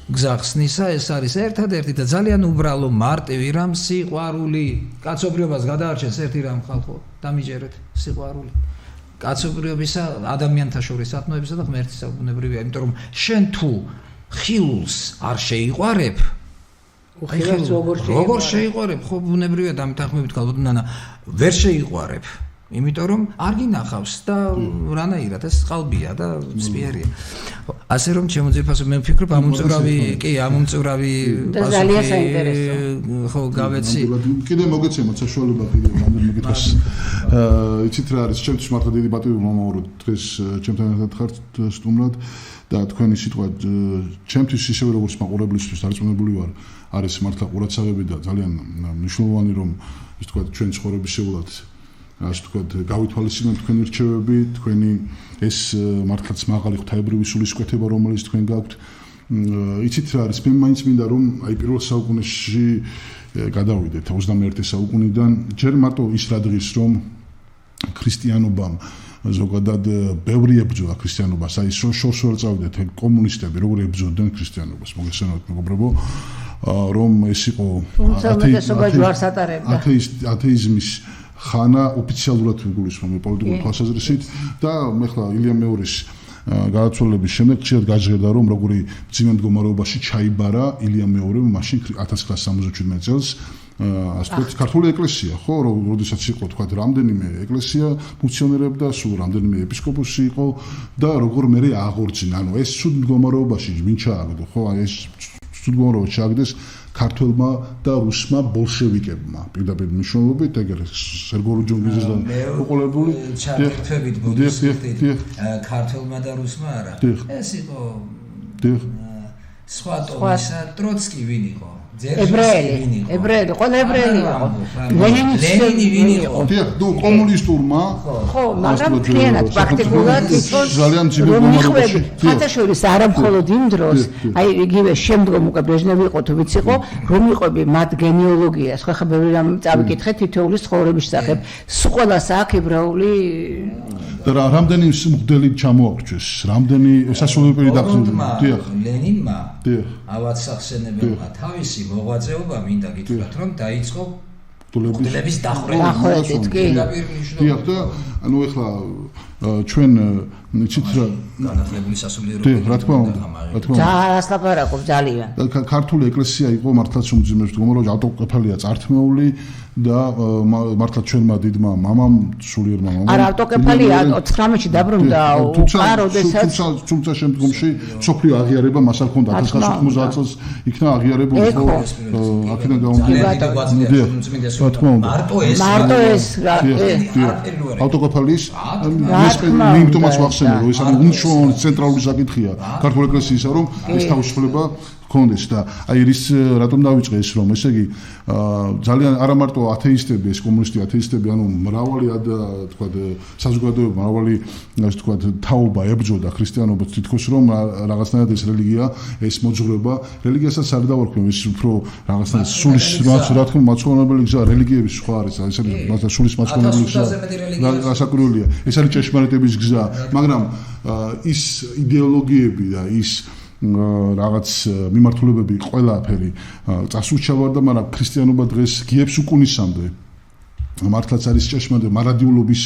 გზახსნისა ეს არის ერთადერთი და ძალიან უბრალო მარტივი რამ სიყვარული კაცობრიობას გადაარჩენს ერთი რამ ხალხო დამიჯერეთ სიყვარული კაცობრიობისა ადამიანთა შორის სათნოებისა და ღმერთისა ბუნებრივია იმიტომ რომ შენ თუ ხილულს არ შეიყვარებ როგორ შეიყვარებ ხო ბუნებრივია დამეთანხმებით გალბათ ნანა ვერ შეიყვარებ იმიტომ რომ არ გინახავს და რანაირად ეს ყალბია და სპიერია. ასე რომ ჩემო ძირფასო მე ვფიქრობ ამომწურავი და ძალიან საინტერესო. ხო გავეცი. კიდე მოგეცემოთ საშუალება კიდე რამდენიმე კითხვას. იცით რა არის ჩემთვის მართლა დიდი პატივი მომაურო დღეს ჩემთან ერთად ხართ სტუმრად და თქვენი სიტყვა ჩემთვის ისევე როგორც მაყურებლისთვის დარწმუნებული ვარ არის მართლა ყურადსაღები და ძალიან მნიშვნელოვანი რომ ის თქვა ჩვენ ცხოვრებისეულად ასე ვთქვათ, გავითვალისწინოთ თქვენი რჩევები, თქვენი ეს მართლაც მაღალი ღვთაებრივი სულისკვეთება, რომელიც თქვენ გაქვთ. იცით რა არის, მე მაინც მინდა რომ აი პირველ საუკუნეში გადავიდეთ 21 საუკუნიდან, ჯერ მარტო ის რა დღის რომ ქრისტიანობამ ზოგადად ბევრი ებრძოლა ქრისტიანობას, აი შორს ვერ წავიდეთ კომუნისტები, როგორ ებრძოდნენ ქრისტიანობას, მოგესალმებით მეგობრებო, რომ ეს იყო ათეიზმის ხანა ოფიციალურად გულისხმობ პოლიტიკური თვალსაზრისით და მე ხლა ილია მეორის გადაცვალების შემდეგ ხშირად გაჟღერდა რომ როგორი ძიმე მდგომარეობაში ჩაიბარა ილია მეორე მაშინ 1977 წელს ასე ვთქვათ ქართული ეკლესია ხო როდესაც იყო თქვა რამდენიმე ეკლესია ფუნქციონირებდა სულ რამდენიმე ეპისკოპოსი იყო და როგორ მე აღორძინა ანუ ეს სულ მდგომარეობაში ვინ ჩააგდო ხო ეს სულ მდგომარეობაში ჩააგდეს ქართველმა და რუსმა ბოლშევიკებმა პირდაპირ მნიშვნელობით ეგრე სერგო ჯუნგიძეს და უყოლებული ჩაკეთებით ბუდისტებით ქართველმა და რუსმა არა ეს იყო სხვა ტომისა ტროცკი ვინ იყო ებრაელი, ყველა ებრაელი იყო. ლენინი ვინ იყო? ნუ კომუნისტურმა ხო, მაგრამ მთლიანად პრაქტიკულად ძალიან ძიმე მდგომარეობაში. ხათაშორის არა მხოლოდ იმ დროს, აი იგივე შემდგომ უკვე ბეჟნევი იყო თუ ვიც იყო, რომ იყვები მათ გენეოლოგიას, ხო ხა ბევრი რამ წავიკითხეთ თითოეულის ცხოვრების შესახებ. სულ ყველას აქვს ებრაული და რამდენი მღვდელი ჩამოაყრჩეს, რამდენი სასულიერო დახსოვდა. ლენინმა ავად სახსენებელმა თავისი მოღვაწეობა მინდა გითხრათ, რომ დაიწყო მღვდლების დახრებით კი. დიახ და ანუ ეხლა ჩვენ იცით რა განახლებული სასულიერო რა თქმა უნდა. ძალიან ლაპარაკობ ძალიან. ქართული ეკლესია იყო მართლაც უმძიმეს მდგომარეობაში, ავტოკეფალია წართმეული და მართლა ჩვენმა დიდმა მამამ სულიერმა მამამ არა ავტოკეფალია 19-ში დაბრუნდა უკან როდესაც თუმცა შემდგომში სოფლიო აღიარება მას არ ჰქონდა 1990 წელს იქნა აღიარებული აქედან გამომდინარე რა თქმა უნდა მარტო ეს ავტოკეფალიის იმიტომაც ვახსენე რომ ეს არის უნიშნულოვანი ცენტრალური საკითხია ქართული ეკლესიისა რომ ეს თავისუფლება კონდეს და აი ის რატომ დავიწყე ეს რომ ესე იგი ძალიან არა მარტო ათეისტები ეს კომუნისტი ათეისტები ანუ მრავალი თქვა საზოგადოება მრავალი ასე თქვა თაობა ებრძოდა ქრისტიანობას თითქოს რომ რაღაცნაირად ეს რელიგია ეს მოძღვრება რელიგიასაც არ დავარქვი ის უფრო რაღაცნაირად სულის რა თქმა უნდა მაცხოვნებელი გზა რელიგიების სხვა არის ეს არის სულის მაცხოვნებელი გზა გასაკვირველია ეს არის ჭეშმარიტების გზა მაგრამ ის იდეოლოგიები და ის რაღაც მიმართულებები ყველაფერი წასულჩავარდა, მაგრამ ქრისტიანობა დღეს გიებს უკუნისამდე. მართლაც არის ჭეშმარიტი მარადიულობის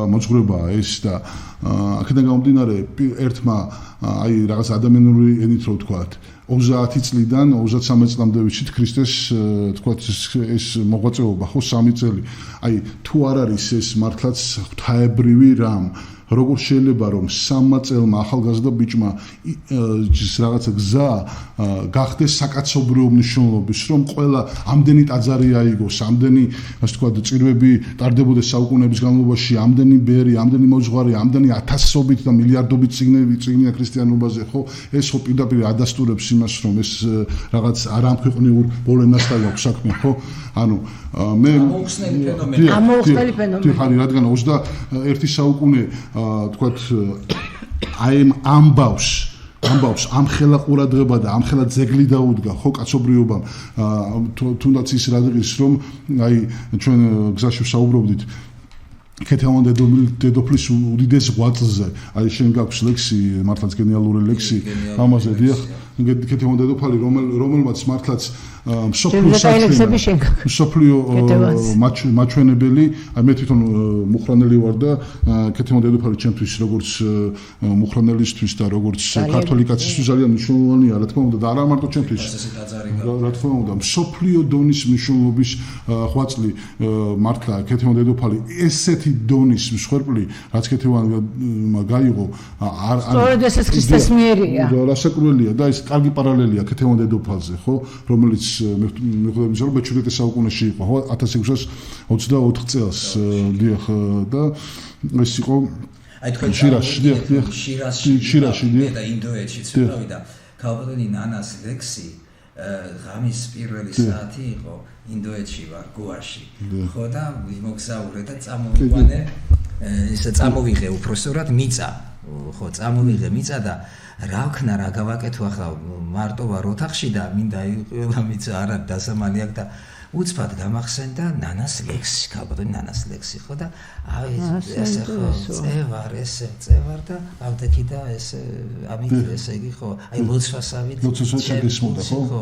მოძღვრებაა ეს და აქედან გამომდინარე ერთმა აი რაღაც ადამიანური ენით რო ვთქვათ 30 წლიდან 33 წლამდე ვიცით ქრისტეს თქვათ ეს მოღვაწეობა ხო 3 წელი. აი თუ არ არის ეს მართლაც ღვთაებრივი რამ როგორ შეიძლება რომ 3 წელმა ახალგაზრდა ბიჭმა რაღაცა გზა გახდეს საკაცობრიო მნიშვნელობის რომ ყველა ამდენი ტაძარი აიგოს, ამდენი ასე თქვა წირვები ტარდებოდეს საუკუნეების განმავლობაში, ამდენი ბერი, ამდენი მოძღვარი, ამდენი ათასობით და მილიარდობით წიგნია ქრისტიანობაზე, ხო? ეს ხო პირდაპირ ადასტურებს იმას რომ ეს რაღაც არამქვეყნიურ ბოლენასთან აქვს საქმე, ხო? ანუ მე ამოხსნელი ფენომენი. ხარი რადგან 21 საუკუნე თქვათ აი ამბავს ამხელა ყურადღება და ამხელა ძეგლი დაუდგა ხო კაცობრიობამ თუნდაც ის რადგის რომ აი ჩვენ გზაში ვსაუბრობდით ქეთევან დედოფლის უდიდეს ღვაწლზე აი შენ გაქვს ლექსი მართლაც გენიალური ლექსი ამაზე დიახ ქეთევან დედოფალი რომელმაც მართლაც მსოფლიო მაჩვენებელი აი მე თვითონ მუხრანელი ვარ და ქეთევან დედოფალი ჩემთვის როგორც მუხრანელისთვის და როგორც ქართული კაცისთვის ძალიან მნიშვნელოვანია რა თქმა უნდა და არა მარტო ჩემთვის რა თქმა უნდა მსოფლიო დონის მნიშვნელობის ღვაწლი მართლა ქეთევან დედოფალი ესეთი დონის მსხვერპლი რაც ქეთევანმა გაიღო სწორედ ესეც ქრისტეს მიერია რასაკვირველია და ეს კარგი პარალელია ქეთევან დედოფალზე ხო რომელიც მეხვდებით რომ მე-17 საუკუნეში იყო ხო 1624 წელს დიახ და ეს იყო აი თქვენ შირაში და ინდოეთში ცოტავი და ქალბატონი ნანას ლექსი ღამის პირველი საათი იყო ინდოეთში ვარ გოაში ხო და მოგზაურე და წამოვიყვანე ისე წამოვიღე უпроსტად მიწა ხო წამოვიღე მიწა და რა ვქნა რა გავაკეთო ახლა მარტო ვარ ოთახში და მინდა ყველა მიწა არა დასამალი აქვს და უცბად გამახსენდა ნანას ლექსი ქალბატონი ნანას ლექსი ხო და აი ესე ხო წევარ და ავდექი და ესე ამით ესე იგი ხო აი ლოცვასავით ლოცვასავით ხო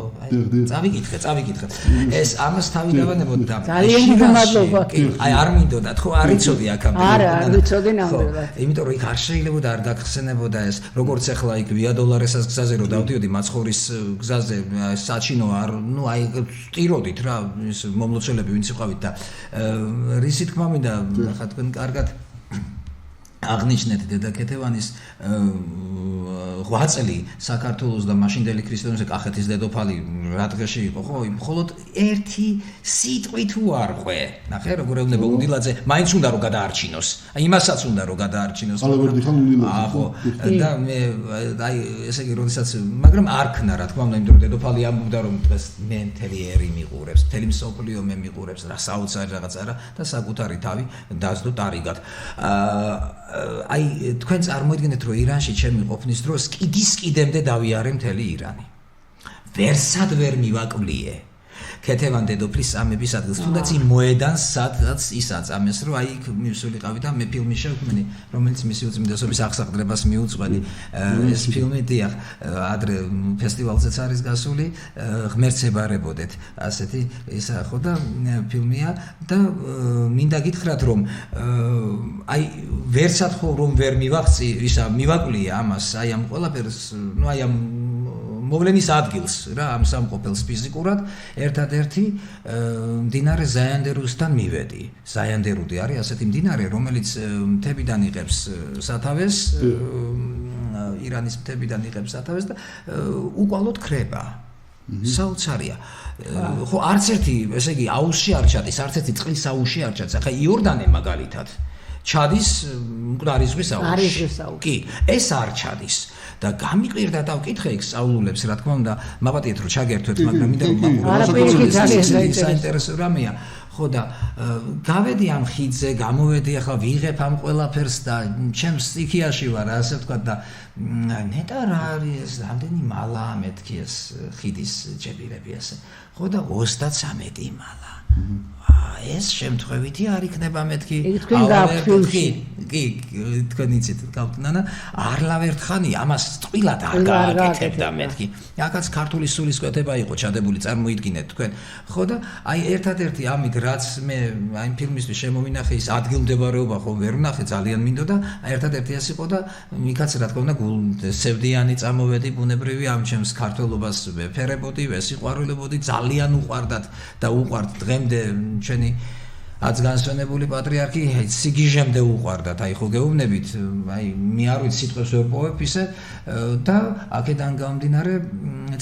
წავიკითხე ეს ამას თავი დავანებოთ და ძალიან მადლობა აი არ მინდოდა ხო არ იცოდი აქამდე არა არ ვიცოდი ნამდვილად იმიტომ რომ იქ არ შეიძლებოდა არ დაგხსენებოდა ეს როგორც ახლა იქ ვია დოლარესას გზაზე რო დავდიოდი მაცხოვრის გზაზე საჩინო არ ნუ აი სტიროდით რა ის მომლოცველები ვინც იყავით და რისი თქმა მინდა ხა თქვენ კარგად აღნიშნეთ დედა ქეთევანის 8 წელი საქართველოს და მაშინდელი ქრისტიანობის კახეთის დედოფალი რა დღეში იყო ხო მხოლოდ ერთი სიტყვი თუ არ ყვე ნახე როგორ ეუბნება უდილაძე მაინც უნდა რომ გადაარჩინოს აი იმასაც უნდა რომ გადაარჩინოს ხო და მე აი ესე იგი როდესაც მაგრამ არ ქნა რა თქმა უნდა იმიტომ რომ დედოფალი ამბობდა რომ დღეს მე მთელი ერი მიყურებს მთელი მსოფლიო მე მიყურებს რა საოცარი რაღაც არა და საკუთარი თავი დაძდო ტარიგად აი თქვენ წარმოიდგინეთ რომ ირანში ჩემი ყოფნის დროს კიდის კიდემდე დავიარე მთელი ირანი ვერსად ვერ მივაკვლიე ქეთევან დედოფლის წამების ადგილს თუნდაც იმ მოედანს სადაც ის აწამეს რომ აი იქ მივსულიყავი და მე ფილმი შევქმნი რომელიც მისი უწმინდესობის აღსაყდრებას მიუძღვენი ეს ფილმი დიახ ადრე ფესტივალზეც არის გასული ღმერთს ებარებოდეთ ასეთი ისა ხო და ფილმია და მინდა გითხრათ რომ აი ვერცად ხო რომ ვერ მივახცი ისა მივაკვლიე ამას აი ამ ყველაფერს ნუ აი ამ მოვლენის ადგილს რა ამ სამყოფელს ფიზიკურად ერთადერთი მდინარე ზაიანდერუსთან მივედი. ზაიანდერუდი არის ასეთი მდინარე, რომელიც მთებიდან იღებს სათავეს, ირანის მთებიდან იღებს სათავეს და უკვალოდ ქრება. საოცარია. ხო არც ერთი, ესე იგი, აუზში არ ჩადის, არც ერთი წყლის აუზში არ ჩადის. ახლა იორდანე მაგალითად ჩადის მკვდარი ზღვის აუზში. კი, ეს არ ჩადის. და გამიყვირდა და ვკითხე იქ სწავლულებს რა თქმა უნდა მაპატიეთ რომ ჩაგერთვეთ მაგრამ მინდა რომ საინტერესო რამეა ხო და გავედი ამ ხიდზე გამოვედი ახლა ვიღებ ამ ყველაფერს და ჩემს სტიქიაში ვარ ასე ვთქვა და ნეტა რა არის რამდენი მალა მეთქი ეს ხიდის ჯებირები ასე ხო და 33 მალა ეს შემთხვევითი არ იქნება მეთქი კი თქვენ იცით გავთნანა არლავერთხანი ამას წყვილად არ გააკეთებდა მეთქი აქაც ქართული სულისკვეთება იყო ჩადებული წარმოიდგინეთ თქვენ ხო და აი ერთადერთი ამით რაც მე აი ფილმისთვის შემოვინახე ის ადგილმდებარეობა ხო ვერ ვნახე ძალიან მინდოდა ერთადერთი ეს იყო და იქაც რა თქმა უნდა სევდიანი წამოვედი ბუნებრივი ამ ჩემს ქართველობას ვეფერებოდი ვესიყვარულებოდი ძალიან უყვარდათ და უყვართ დღემდე ჩვენი აც განსვენებული პატრიარქი სიგიჟემდე უყვარდათ აი ხო გეუბნებით აი მე არ ვიცი სიტყვებს ვერ პოვებ ისე და აქედან გამომდინარე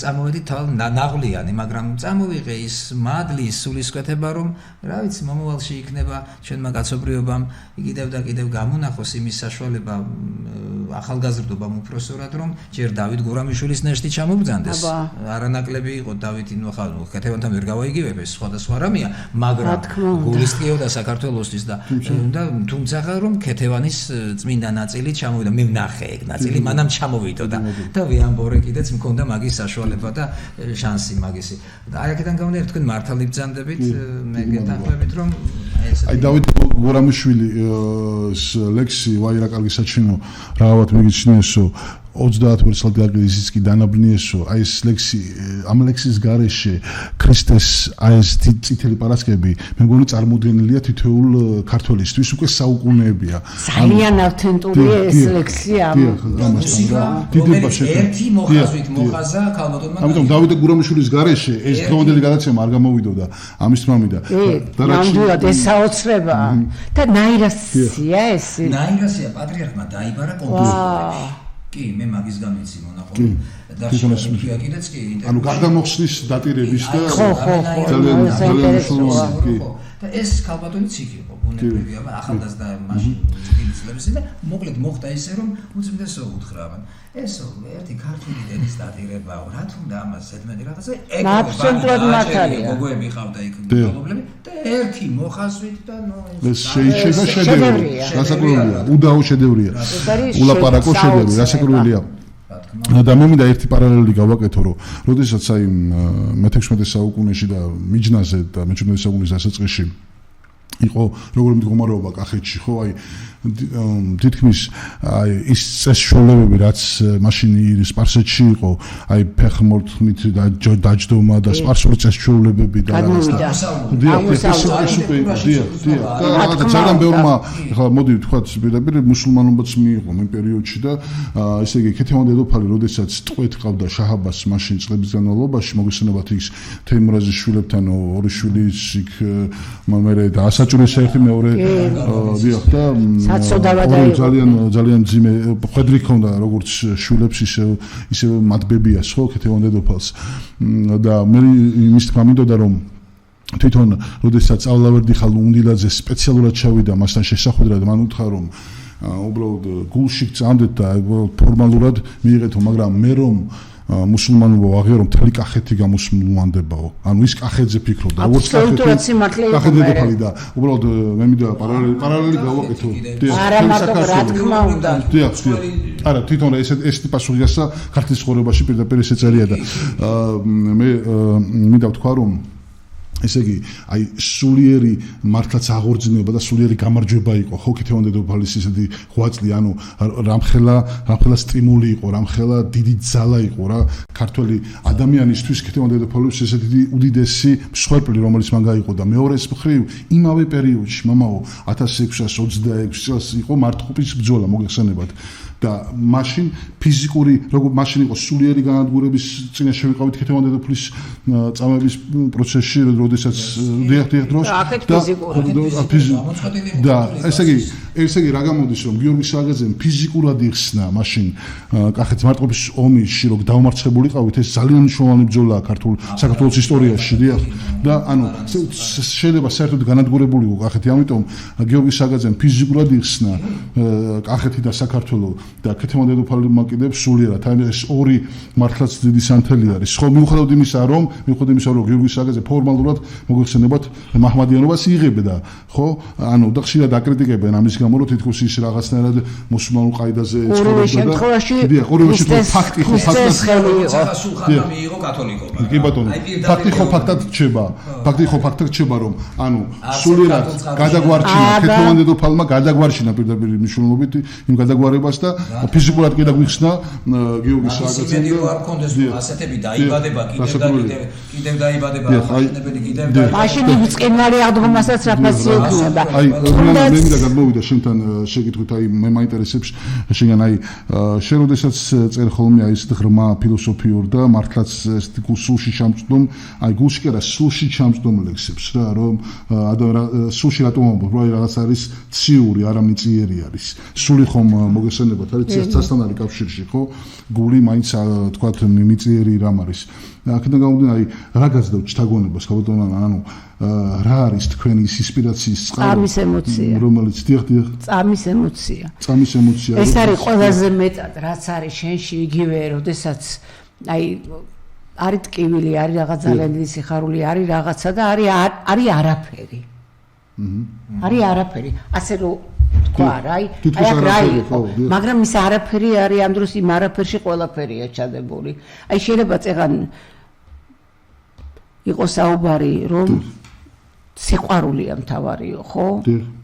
წამოვედი ნაღვლიანი მაგრამ წამოვიღე ის მადლის სულისკვეთება რომ რა ვიცი მომავალში იქნება ჩვენმა კაცობრიობამ კიდევ და კიდევ გამონახოს იმის საშუალება ახალგაზრდობამ უფროსურად რომ ჯერ დავით გურამიშვილის ნეშტი ჩამობძანდეს არანაკლები იყო დავითი ნუ ახლა ქეთევანთან ვერ გავაიგივებ ეს სხვადასხვა რამეა მაგრამ გულისტიო და საქართველოსთვის და თუმცა რომ ქეთევანის წმინდა ნაწილი ჩამოვიდა მე ვნახე ეგ ნაწილი მანამ ჩამოვიდო და ვიამბორე კიდეც მქონდა მაგის საშუალება და შანსი მაგისი და აი აქედან გამომდინარე თქვენ მართალი ბრძანდებით მე გეთანხმებით რომ აი დავით გურამიშვილი ლექსი ვაი რა კარგი საჩინო რაღაც მიგიჩნიესო 30 წელს გაგიზის კი დანაბნიესო აი ეს ლექსი ამ ლექსის გარეშე ქრისტეს აი ეს წითელი პარასკევი მე მგონი წარმოუდგენელია თითოეულ ქართველისთვის უკვე საუკუნეებია ძალიან ავთენტური ეს ლექსია ერთი მოხაზვით მოხაზა ქალბატონმა ამიტომ დავით გურამიშვილის გარეშე ეს დღევანდელი გადაცემა არ გამოვიდოდა ამის თმამიდა და ნამდვილად ეს საოცრება და ნაირასია ეს ნაირასია პატრიარქმა დაიბარა კომპოზიტორი კი მე მაგის გამიცი მონახულე და შეიძლება კიდეც კი ანუ გარდამოხსნის დატირების და ხო ძალიან მნიშვნელოვანი და ეს ქალბატონიც იქ იყო ბუნებრივია ახალგაზრდა მაშინ წლებში და მოკლედ მოხდა ისე რომ უწმინდესო უთხრა ესო ერთი ქართული დედის დატირებაო რა თუნდა ამას ზედმეტი რაღაცა აბსოლუტურად მართალია გოგოები ხავდა იქ მოგებლები და ერთი მოხაზვით და ნუ ეს შედევრია გასაკურველია უდაო შედევრია ულაპარაკო შედევრი გასაკურველია და მე მინდა ერთი პარალელი გავაკეთო რომ როდესაც აი მე-16 საუკუნეში და მიჯნაზე და მე-17 საუკუნის დასაწყისში იყო როგორი მდგომარეობა კახეთში ხო აი თითქმის აი ის წესშუალებები რაც მაშინ სპარსეთში იყო აი ფეხმორთმით და დაჯდომა და სპარსული წესშუალებები და ძალიან ბევრმა ახლა მოდი ვთქვათ პირდაპირ მუსულმანობაც მიიღო იმ პერიოდში და ესე იგი ქეთევან დედოფალი როდესაც ტყვეთ ყავდა შაჰ-აბასს მაშინ წლების განმავლობაში მოგესალმებათ ის თეიმურაზის შვილებთან ორი შვილის იქ მერე და საჭირო საერთი მეორე დიახ და ძალიან ძიმე ხედრი ქონდა როგორც შვილებს ისე მათ ბებიას ხო ქეთევან დედოფალს და მე იმის თქმა მინდოდა რომ თვითონ როდესაც ავლავერდი ხალუნდილაძე სპეციალურად ჩავიდა მასთან შესახვედრად მან უთხრა რომ უბრალოდ გულში წამდეთ და ფორმალურად მიიღეთო მაგრამ მე რომ მუსულმანობა ვაღიარო მთელი კახეთი გამუსულმანდებაო ანუ ის კახეთზე ფიქრობდა როგორც კახეთი და უბრალოდ მე მინდა პარალელი გავაკეთო არა მარტო რა თქმა უნდა არა თვითონ ესეთი პასუხი გასა ქართლის ცხოვრებაში პირდაპირ ესე წერია და მე მინდა ვთქვა რომ ესე იგი აი სულიერი მართლაც აღორძინება და სულიერი გამარჯვება იყო ხო ქეთევან დედოფალის ისეთი ღვაწლი ანუ რამხელა სტიმული იყო რამხელა დიდი ძალა იყო რა ქართველი ადამიანისთვის ქეთევან დედოფალის ესეთი უდიდესი მსხვერპლი რომელიც მან გაიყო და მეორეს მხრივ იმავე პერიოდში მამაო 1626 წელს იყო მარტყოფის ბრძოლა მოგეხსენებათ და მაშინ ფიზიკური როგორ მაშინ იყო სულიერი განადგურების წინაშე ვიყავით ქეთევან დედოფლის წამების პროცესში როდესაც დიახ დროს და ესე იგი რა გამოდის რომ გიორგი სააკაძემ ფიზიკურად იხსნა მაშინ კახეთის მარტყოფის ომში რომ დაუმარცხებულიყავით ეს ძალიან მნიშვნელოვანი ბრძოლაა საქართველოს ისტორიაში დიახ და ანუ შეიძლება საერთოდ განადგურებული იყო კახეთი ამიტომ გიორგი სააკაძემ ფიზიკურად იხსნა კახეთი და საქართველო და ქეთევან დედოფალმა კიდევ სულიერად აი ეს ორი მართლაც დიდი სანთელი არის ხო მიუხედავად იმისა რომ გიორგი სააკაძე ფორმალურად მოგეხსენებათ მაჰმადიანობას იღებდა ხო ანუ და ხშირად აკრიტიკებენ ამის გამო რომ თითქოს ის რაღაცნაირად მუსულმანურ ყაიდაზე ცხოვრობდა და ფაქტი ხო კი ბატონო ფაქტი ხო ფაქტად რჩება რომ ანუ სულიერად გადაგვარჩინა ქეთევან დედოფალმა გადაგვარჩინა პირდაპირ მნიშვნელობით იმ გადაგვარებას და ფიზიკურად კიდე გვიხსნა გიორგი სააკაძემ და არ კონდეს ასეთები დაიბადება კიდევ დაიბადება ახალშენებელი კიდევ მაშინ წყინვარი აღდგომასაც რაფასი ექნება აი მე მინდა გამოვიდა შენთან შეკითხვით აი მე მაინტერესებს შენ აი შენ როდესაც წერ ხოლმე აი ეს ღრმა ფილოსოფიურ და მართლაც ეს გულში ჩამწვდომ აი გულში კი არა სულში ჩამწვდომ ლექსებს რა რომ სულში რატომ ამბობ რომ აი რაღაც არის ციური არამიწიერი არის სული ხომ მოგესალმებათ არის ცასთან არის კავშირში ხო გული მაინც თქვათ მიწიერი რამ არის აქედან გამომდინარე აი რა გაძლევთ შთაგონებას ხალხთან ანუ რა არის თქვენი ის ინსპირაციის წყარო წამის ემოცია რომელიც დიახ წამის ემოცია ეს არის ყველაზე მეტად რაც არის შენში იგივე როდესაც აი არის ტკივილი არის რაღაც ძალიან დიდი სიხარული არის რაღაცა და არის არაფერი არის არაფერი ასე რომ თქვა რა აი რა იყო მაგრამ ის არაფერი არის ამ დროს იმ არაფერში ყველაფერია ჩადებული აი შეიძლება წეგან იყოს საუბარი რომ სიყვარულია მთავარიო ხო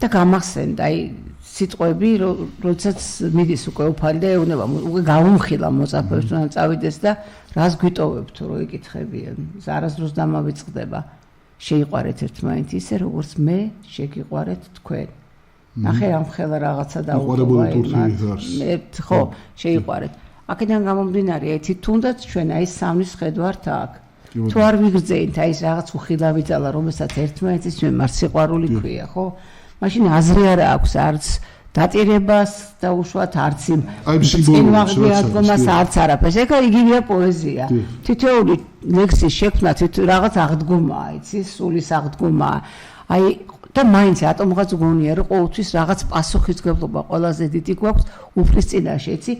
და გამახსენდა აი სიტყვები როდესაც მიდის უკვე უფალი და ეუბნება უკვე გაუმხილა მოწაფეებს რომ წავიდეს და რას გვიტოვებთ რომ იკითხებიან არასდროს დამავიწყდება შეიყვარეთ ერთმანეთ ისე როგორც მე შეგიყვარეთ თქვენ ნახე ამ ხელა რაღაცა დაუყურება ერთ ხო შეიყვარეთ აქედან გამომდინარე ეთი თუნდაც ჩვენ აი სამის ხედვართ აქ თუ არ ვიგრძეით აი ეს რაღაც უხილავი ძალა რომელსაც ერთმანეთის მიმართ სიყვარული ქვია ხო მაშინ აზრი არ აქვს არც დატირებას და უშუალოდ არც იმ წინვაღბიადგომას არც არაფერს ეხლა იგივეა პოეზია თითოეული ლექსის შექმნა რაღაც აღდგომაა იცი სულის აღდგომაა აი და მაინც ატომღაც გონია რომ ყოველთვის რაღაც პასუხისგებლობა ყველაზე დიდი გვაქვს უფლის წინაშე იცი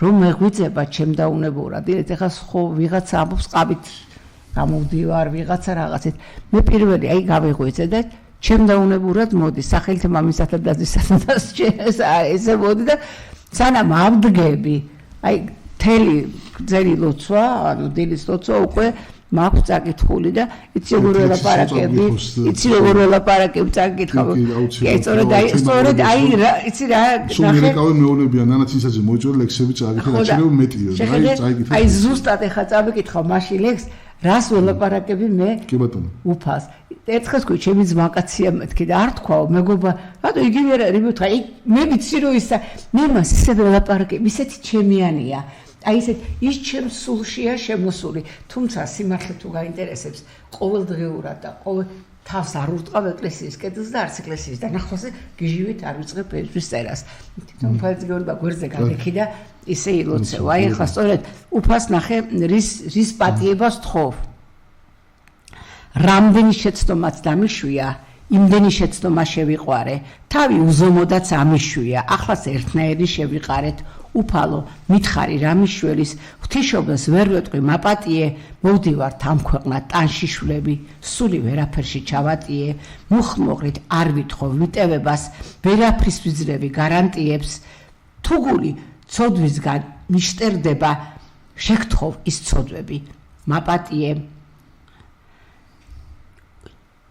რომ მეღვიძება ჩემ დაუნებურად ეხლა ხო ვიღაცა ამბობს ყავით გამოვდივარ ვიღაცა რაღაცით მე პირველი აი გავიღვიძე და ჩემ დაუნებურად მოდი სახელით მამისათა და დედასათა ესე მოდი და სანამ ავდგები აი თელი ძელი ლოცვა ანუ დილის ლოცვა უკვე მაქვს წაკითხული და იცი როგორ ელაპარაკები წაკითხავ სწორედ აი იცი რა ნახე მეუბნებიან ნანაცისაძე მოიჭრე ლექსები წაკითხე რაჩერებ მეტიო აი ზუსტად ეხა წავიკითხავ მაშინ ლექს რას ველაპარაკები მე კი ბატონო უფას ერთხელ თქვი ჩემი ძმაკაცია მეთქი და არ თქვაო მეგობა რატო იგივე რა რიბუთხა მე ვიცი რომ ისა მე მას ისე ველაპარაკები ისეთი ჩემიანია აი ესეთ ის ჩემს სულშია შემოსული თუმცა სიმართლე თუ გაინტერესებს ყოველდღიურად და თავს არ ურტყავ ეკლესიის კედელს და არც ეკლესიის დანახვაზე გიჟივით არ ვიწყებ ბეჭდვის წერას. თვითონ ფარძგეორება გვერდზე გადექიდა ისე ილოცევ. აი ახლა სწორედ უფას ნახე რის პატიებას თხოვ. რამდენი შეცდომაც დამიშვია, იმდენი შეცდომა შევიყვარე, თავი უზომოდაც ამიშვია, ახლაც ერთნაირი შევიყარეთ. უფალო, მითხარი რამიშველის, ღვთისმშობელს ვერ ვეტყვი მაპატიე, მოვდივართ ამ ქვეყნად ტანშიშვლები, სული ვერაფერში ჩავატიე, მუხმოყრით არ ვითხოვ ვიტევებას, ვერაფრის ვიძლევი გარანტიებს, თუ გული ცოდვისგან მიშტერდება, შეგთხოვ ის ცოდვები, მაპატიე,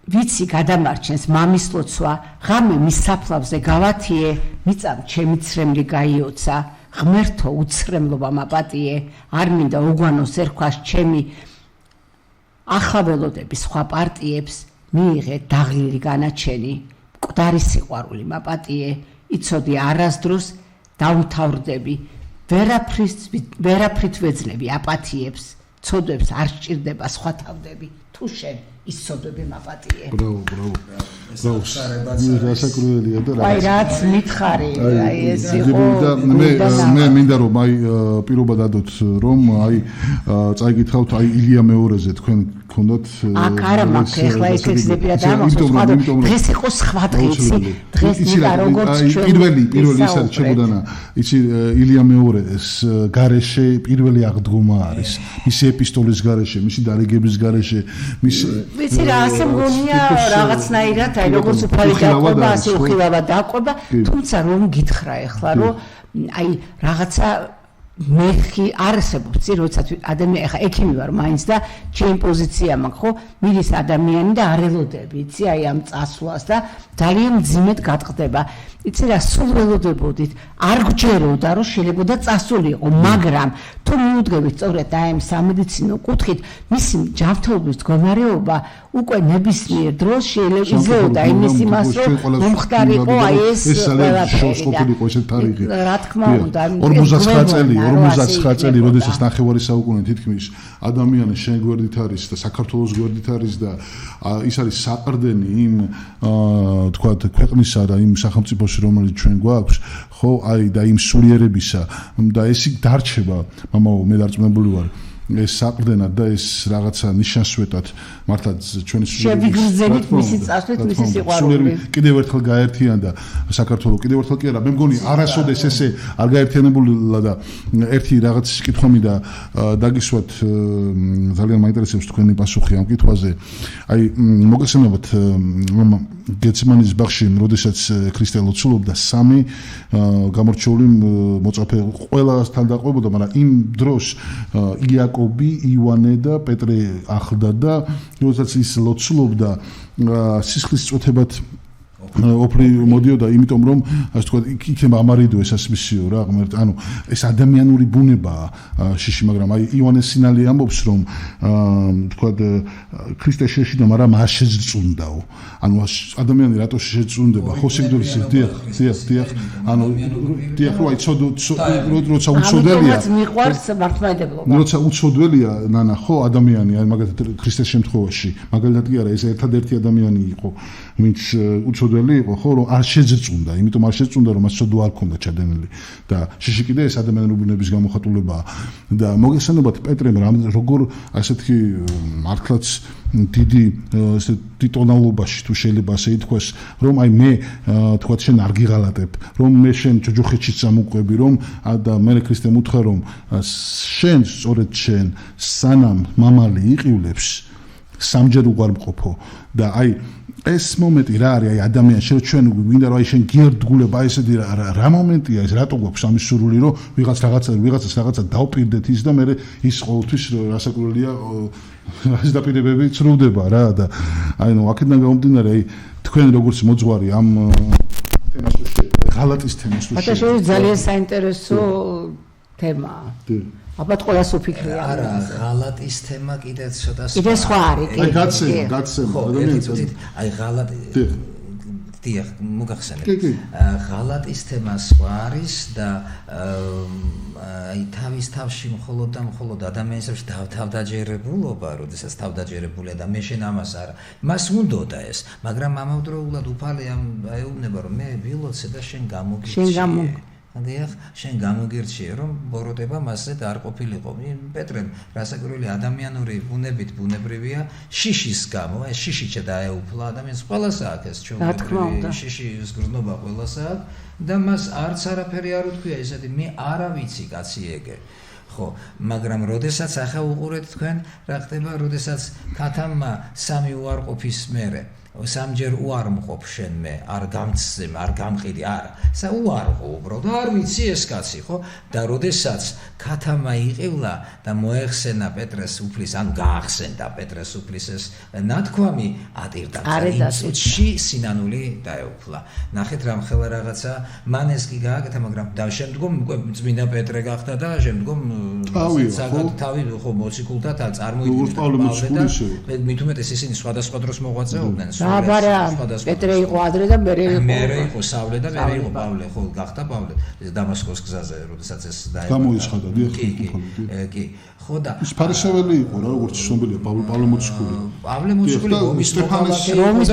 ვიცი გადამარჩენს მამის ლოცვა, ღამე მის საფლავზე გავათიე, მიწამ ჩემი ცრემლი გაიოცა, ღმერთო უცრემლობა მაპატიე, არ მინდა უგვანოს ერქვას ჩემი ახაველოდები სხვა პარტიებს, მიიღე დაღლილი განაჩენი, მკვდარი სიყვარული მაპატიე, იცოდი არასდროს დაუმთავრდები, ვერაფრით ვეძლევი აპათიებს, ცოდვებს არ სჭირდება სხვა თავდები, თუ შენ ის ცოდვები მაპატიე. Bravo. რასაკურველია და აი რაც მითხარი, აი ეს იყო მე მინდა რომ აი პირობა დადოთ რომ აი წაიგითხავთ აი ილია მეორეზე თქვენ გქონდათ აქ არა მაქვს ახლა ექსექსები და ამას დღეს იყო სხვა დღეცი დღეს მინდა როგორც ჩვენ პირველი ის არის ჩემოდანა იცი ილია მეორეს გარეშე პირველი აღდგომა არის მისი ეპისტოლის გარეშე მისი დარიგების გარეშე მისი ვიცი რა ასე მგონია რაღაცნაირად აი როგორც უფალი დაყვება ასე უხილავად დაყვება თუმცა რომ გითხრა ახლა რომ აი რაღაცა მეხი არსებობს როცა ადამიანი ახლა ექიმი ვარ მაინც და ჩემი პოზიცია მაქვს ხო მიდის ადამიანი და არ ელოდები იცი აი ამ წასვლას და ძალიან მძიმედ გატყდება იცი რა სულ ველოდებოდით არ გჯეროდა რომ შეიძლება წასულიყო მაგრამ თუ მიუდგებით სწორედ აი ამ სამედიცინო კუთხით მისი ჯანმრთელობის მდგომარეობა უკვე ნებისმიერ დროს შეიძლება იმის იმას რომ მომხდარიყო აი ეს შეუსყოფილიყო ესეთ თარიღი რა თქმა უნდა 59 წელი როდესაც ნახევარი საუკუნე თითქმის ადამიანი შენ გვერდით არის და საქართველოს გვერდით არის და ის არის საყრდენი იმ თქვა ქვეყნისა და იმ სახელმწიფოს რომელიც ჩვენ გვაქვს ხო აი და იმ სულიერებისა და ეს დარჩება მამაო მე დარწმუნებული ვარ ეს საყრდენად და ეს რაღაცა ნიშანსვეტად მართლა ჩვენი შევიგრძელით მისი წასვლით მისი სიყვარული კიდევ ერთხელ გაერთიანდა საქართველოს კიდევ ერთხელ კი არა მე მგონი არასოდეს ესე არ გაერთიანებულა და ერთი რაღაც კითხვა მინდა დაგისვათ ძალიან მაინტერესებს თქვენი პასუხი ამ კითხვაზე აი მოგესალმებათ გეცემანის ბაღში როდესაც ქრისტე ლოცულობდა სამი გამორჩეული მოწაფე ყველასთან დაყვებოდა მაგრამ იმ დროს იაკობი, იოანე და პეტრე ახლდა და როდესაც ის ლოცულობდა სისხლის წვეთებად ოფრი მოდიოდა იმიტომ რომ ასე თქვა იქნება ამარიდო ეს ასმისიო რა ღმერთ ანუ ეს ადამიანური ბუნებაა შიში მაგრამ აი იოანეს სინალი ამბობს რომ თქვა ქრისტე შეშიდა მაგრამ არ შეძწუნდაო ანუ ადამიანი რატო შეძწუნდება ხო სიკვდილის დიახ ანუ დიახ რო აი როცა უცოდელია მიყვარს მართლმადიდებლობა როცა უცოდველია ნანა ხო ადამიანი აი მაგალითად ქრისტეს შემთხვევაში მაგალითად კი არა ეს ერთადერთი ადამიანი იყო ვინც უცოდველი იყო ხო რომ არ შეძწუნდა იმიტომ არ შეძწუნდა რომ მას ცოდვა არ ქონდა ჩადენილი და შეში კიდე ეს ადამიანური ბუნების გამოხატულებაა და მოგესალმებათ პეტრემ როგორ ასეთი მართლაც დიდი ესე ტიტონალობაში თუ შეიძლება ასე ითქვას რომ აი მე თქვა შენ არ გიღალატებ რომ მე შენ ჯოჯოხეთში წამოყვები რომ და მე ქრისტემ უთხრა რომ შენ სწორედ შენ სანამ მამალი იყივლებს სამჯერ უღარმყოფო და აი ეს მომენტი რა არის აი ადამიანი ჩვენ გვინდა რომ აი შენ გიერდგულება ესეთი რა მომენტია ეს რატო გვაქვს ამის სურვილი რომ ვიღაცას რაღაცა დავპირდეთ ის და მე ის ყოველთვის რასაკურველია ეს დაპირებები ცრუდება რა და აი ნუ აქედან გამომდინარე აი თქვენ როგორც მოძღვარი ამ თემაში ღალატის თემას შევიდეთ ძალიან საინტერესო თემაა ალბათ ყველას უფიქრია არა ღალატის თემა კიდე ცოტა კიდე სხვა არის კი აი გაცემა ადამიანს აი ღალატი დიახ, მოგახსენებ. ღალატის თემა სხვა არის და აი თავის თავში მხოლოდ ადამიანის თავდაჯერებულობა, როდესაც თავდაჯერებულია და მე შენ ამას არა. მას უნდოდა ეს, მაგრამ ამავდროულად უფალი ეუბნება რომ მე ვილოცე და შენ გამოგირჩიე. დიახ, შენ გამოგირჩიე რომ ბოროტება მასზე არ ყოფილიყო. პეტრემ რასაკვირველი ადამიანური ბუნებით ბუნებრივია შიშის გამო, ეს შიშიჩა დაეუფლა ადამიანს ყველას აქვს ეს ჩვეულებრივი შიშის გრძნობა ყველას აქვს და მას არც არაფერი არ უთქვია ესეთი მე არა ვიცი კაცი ეგე. ხო, მაგრამ როდესაც ახლა უყურეთ თქვენ რა ხდება, როდესაც ქათამმა სამი უარყოფის მერე სამჯერ უარმყოფ შენ მე არ გამცზე არ გამყიდი არა უარყო უბრალოდ არ ვიცი ეს კაცი ხო და როდესაც ქათამა იყევლა და მოეხსენა პეტრეს უფლის ან გაახსენდა პეტრეს უფლის ეს ნათქვამი ატირდა წუთში სინანული დაეუფლა ნახეთ რამხელა რაღაცა მან ეს კი გააკეთა მაგრამ და შემდგომ წმინდა პეტრე გახდა და შემდგომ თავი ხო მოციქულთა წარმოიდგინა მით უმეტეს ისინი სხვადასხვა დროს მოღვაწეობდნენ პეტრე იყო ადრე და მერე იყო სავლე და მერე იყო პავლე ხო გახდა პავლე დამასკოს გზაზე როდესაც ეს გამოიცხადა კი ხო და ის ფარისეველი იყო რა როგორც ცნობილია პავლე მოციქული პავლე მოციქული რომის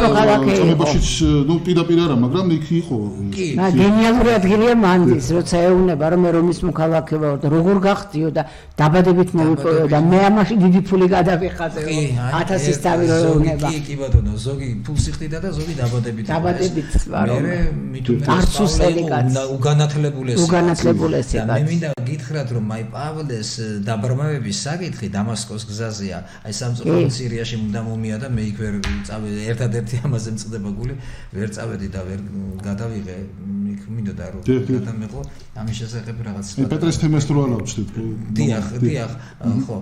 მოქალაქე წამებაშიც ნუ პირდაპირ არა მაგრამ იქ იყო კი გენიალური ადგილია მანდის როცა ეუბნება რომ მე რომის მოქალაქე ვარ და როგორ გახდიო და დაბადებით მოვიპოვე და მე ამაში დიდი ფული გადავიხადეო 1000-ის თავი რო ეუბნება კი ბატონო ზოგი ფულს იხდიდა და ზოგი დაბადებით ვარო მე მithumetes უგანათლებულესი და მე მინდა გითხრათ რომ აი პავლეს დაბრმავების საკითხი დამასკოს გზაზეა აი სამწუხაროდ სირიაში უნდა მომია და მე იქ ვერ წავედი ერთადერთი ამაზე მწყდება გული ვერ წავედი და ვერ გადავიღე იქ მინდოდა რომ გადამეყო ამის შესახებ რაღაც პეტრეს თემას რო არ ავწდით დიახ ხო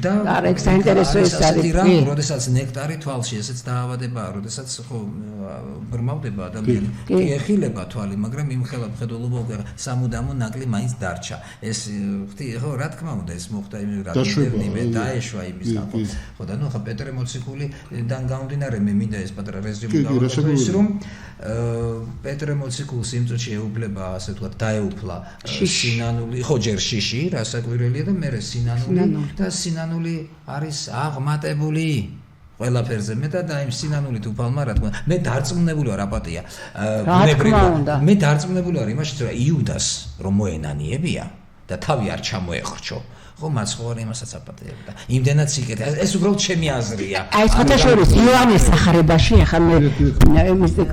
და არა ეგ საინტერესო ეს არის როდესაც ნექტარი თვალში ესეც დაავადებაა როდესაც ხო ბრმავდება ადამიანი კი ეხილება თვალი მაგრამ იმხელა მხედველობა სამუდამო ნაკლი მაინც დარჩა ეს ხო რა თქმა უნდა ეს მოხდა იმ რადიოდერნივე დაეშვა იმის ხო და ნუ ხა პეტრე მოციქულიდან გამომდინარე მე მინდა ეს პატრა რეზიუმი გავაკეთო ის რომ პეტრე მოციქულს იმ წუთში ეუბნება ასე ვთქვათ დაეუფლა სინანული ხო ჯერ შიში რასაკვირველია და მერე სინანული და სინანული არის აღმატებული ყველაფერზე მე და იმ სინანულით უფალმა რა თქმა მე დარწმუნებული ვარ აპატია მე დარწმუნებული ვარ იმაშიც რომ იუდას რომ მოენანიებია და თავი არ ჩამოეხრჩო ხო მაცხოვარი იმასაც აპატიებდა იმდენად სიკეთე ეს უბრალოდ ჩემი აზრია აი ხოთა შორის იოანეს სახარებაში ახლა მე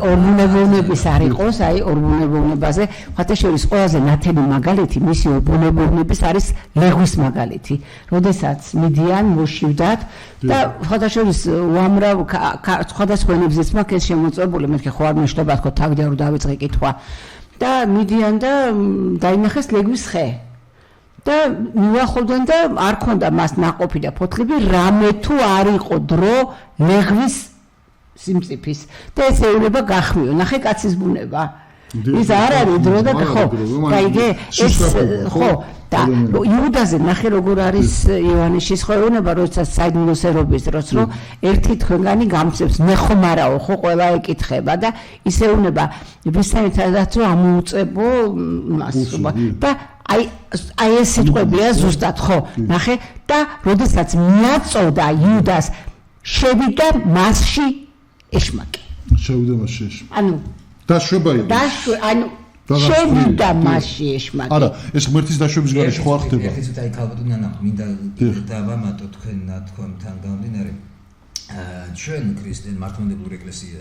ორბუნებოვნების არ იყოს აი ორბუნებოვნებაზე ხოთა შორის ყველაზე ნათელი მაგალითი მისი ორბუნებოვნების არის ლეღვის მაგალითი როდესაც მიდიან მოშივდათ და ხოთა შორის უამრავ სხვადასხვა ენებზეც მაქვს ეს შემოწმებული მეთქე ხო არ მეშლება თქო თაგდა რომ დავიწყე კითხვა და მიდიან და დაინახეს ლეგვის ხე და მიუახლოვდნენ და არ ქონდა მას ნაყოფი და ფოთლები რამე თუ არ იყო დრო ლეგვის სიმწიფის და ეს ეუბნება გახმიო ნახე კაცის ბუნება ის არ არის დრო და ხო გაიგე ეს ხო და იუდაზე ნახე როგორ არის იოანეს შეხვეუნება როდესაც საიდუმლოსერობის დროს რომ ერთი თქვენგანი გამწევს მე ხომ არაო ხო ყველა ეკითხება და ისე უნება ვისაერთადაც რომ ამოუწებო მას და აი ეს სიტყვებია ზუსტად ხო ნახე და როდესაც მიაწოდა იუდას შევიდა მასში ეშმაკი შევიდა მასში ანუ დაშვება ანუ შევიდა მასში ეშმაკი არა ეს ღმერთის დაშვების გარეშე ხო არ ხდება ეხლა ცოტა იქალბატონო ნანა მინდა დავამატო თქვენ ნათქვამთან გამომდინარე ჩვენ ქრისტიან მართლმადიდებლური ეკლესია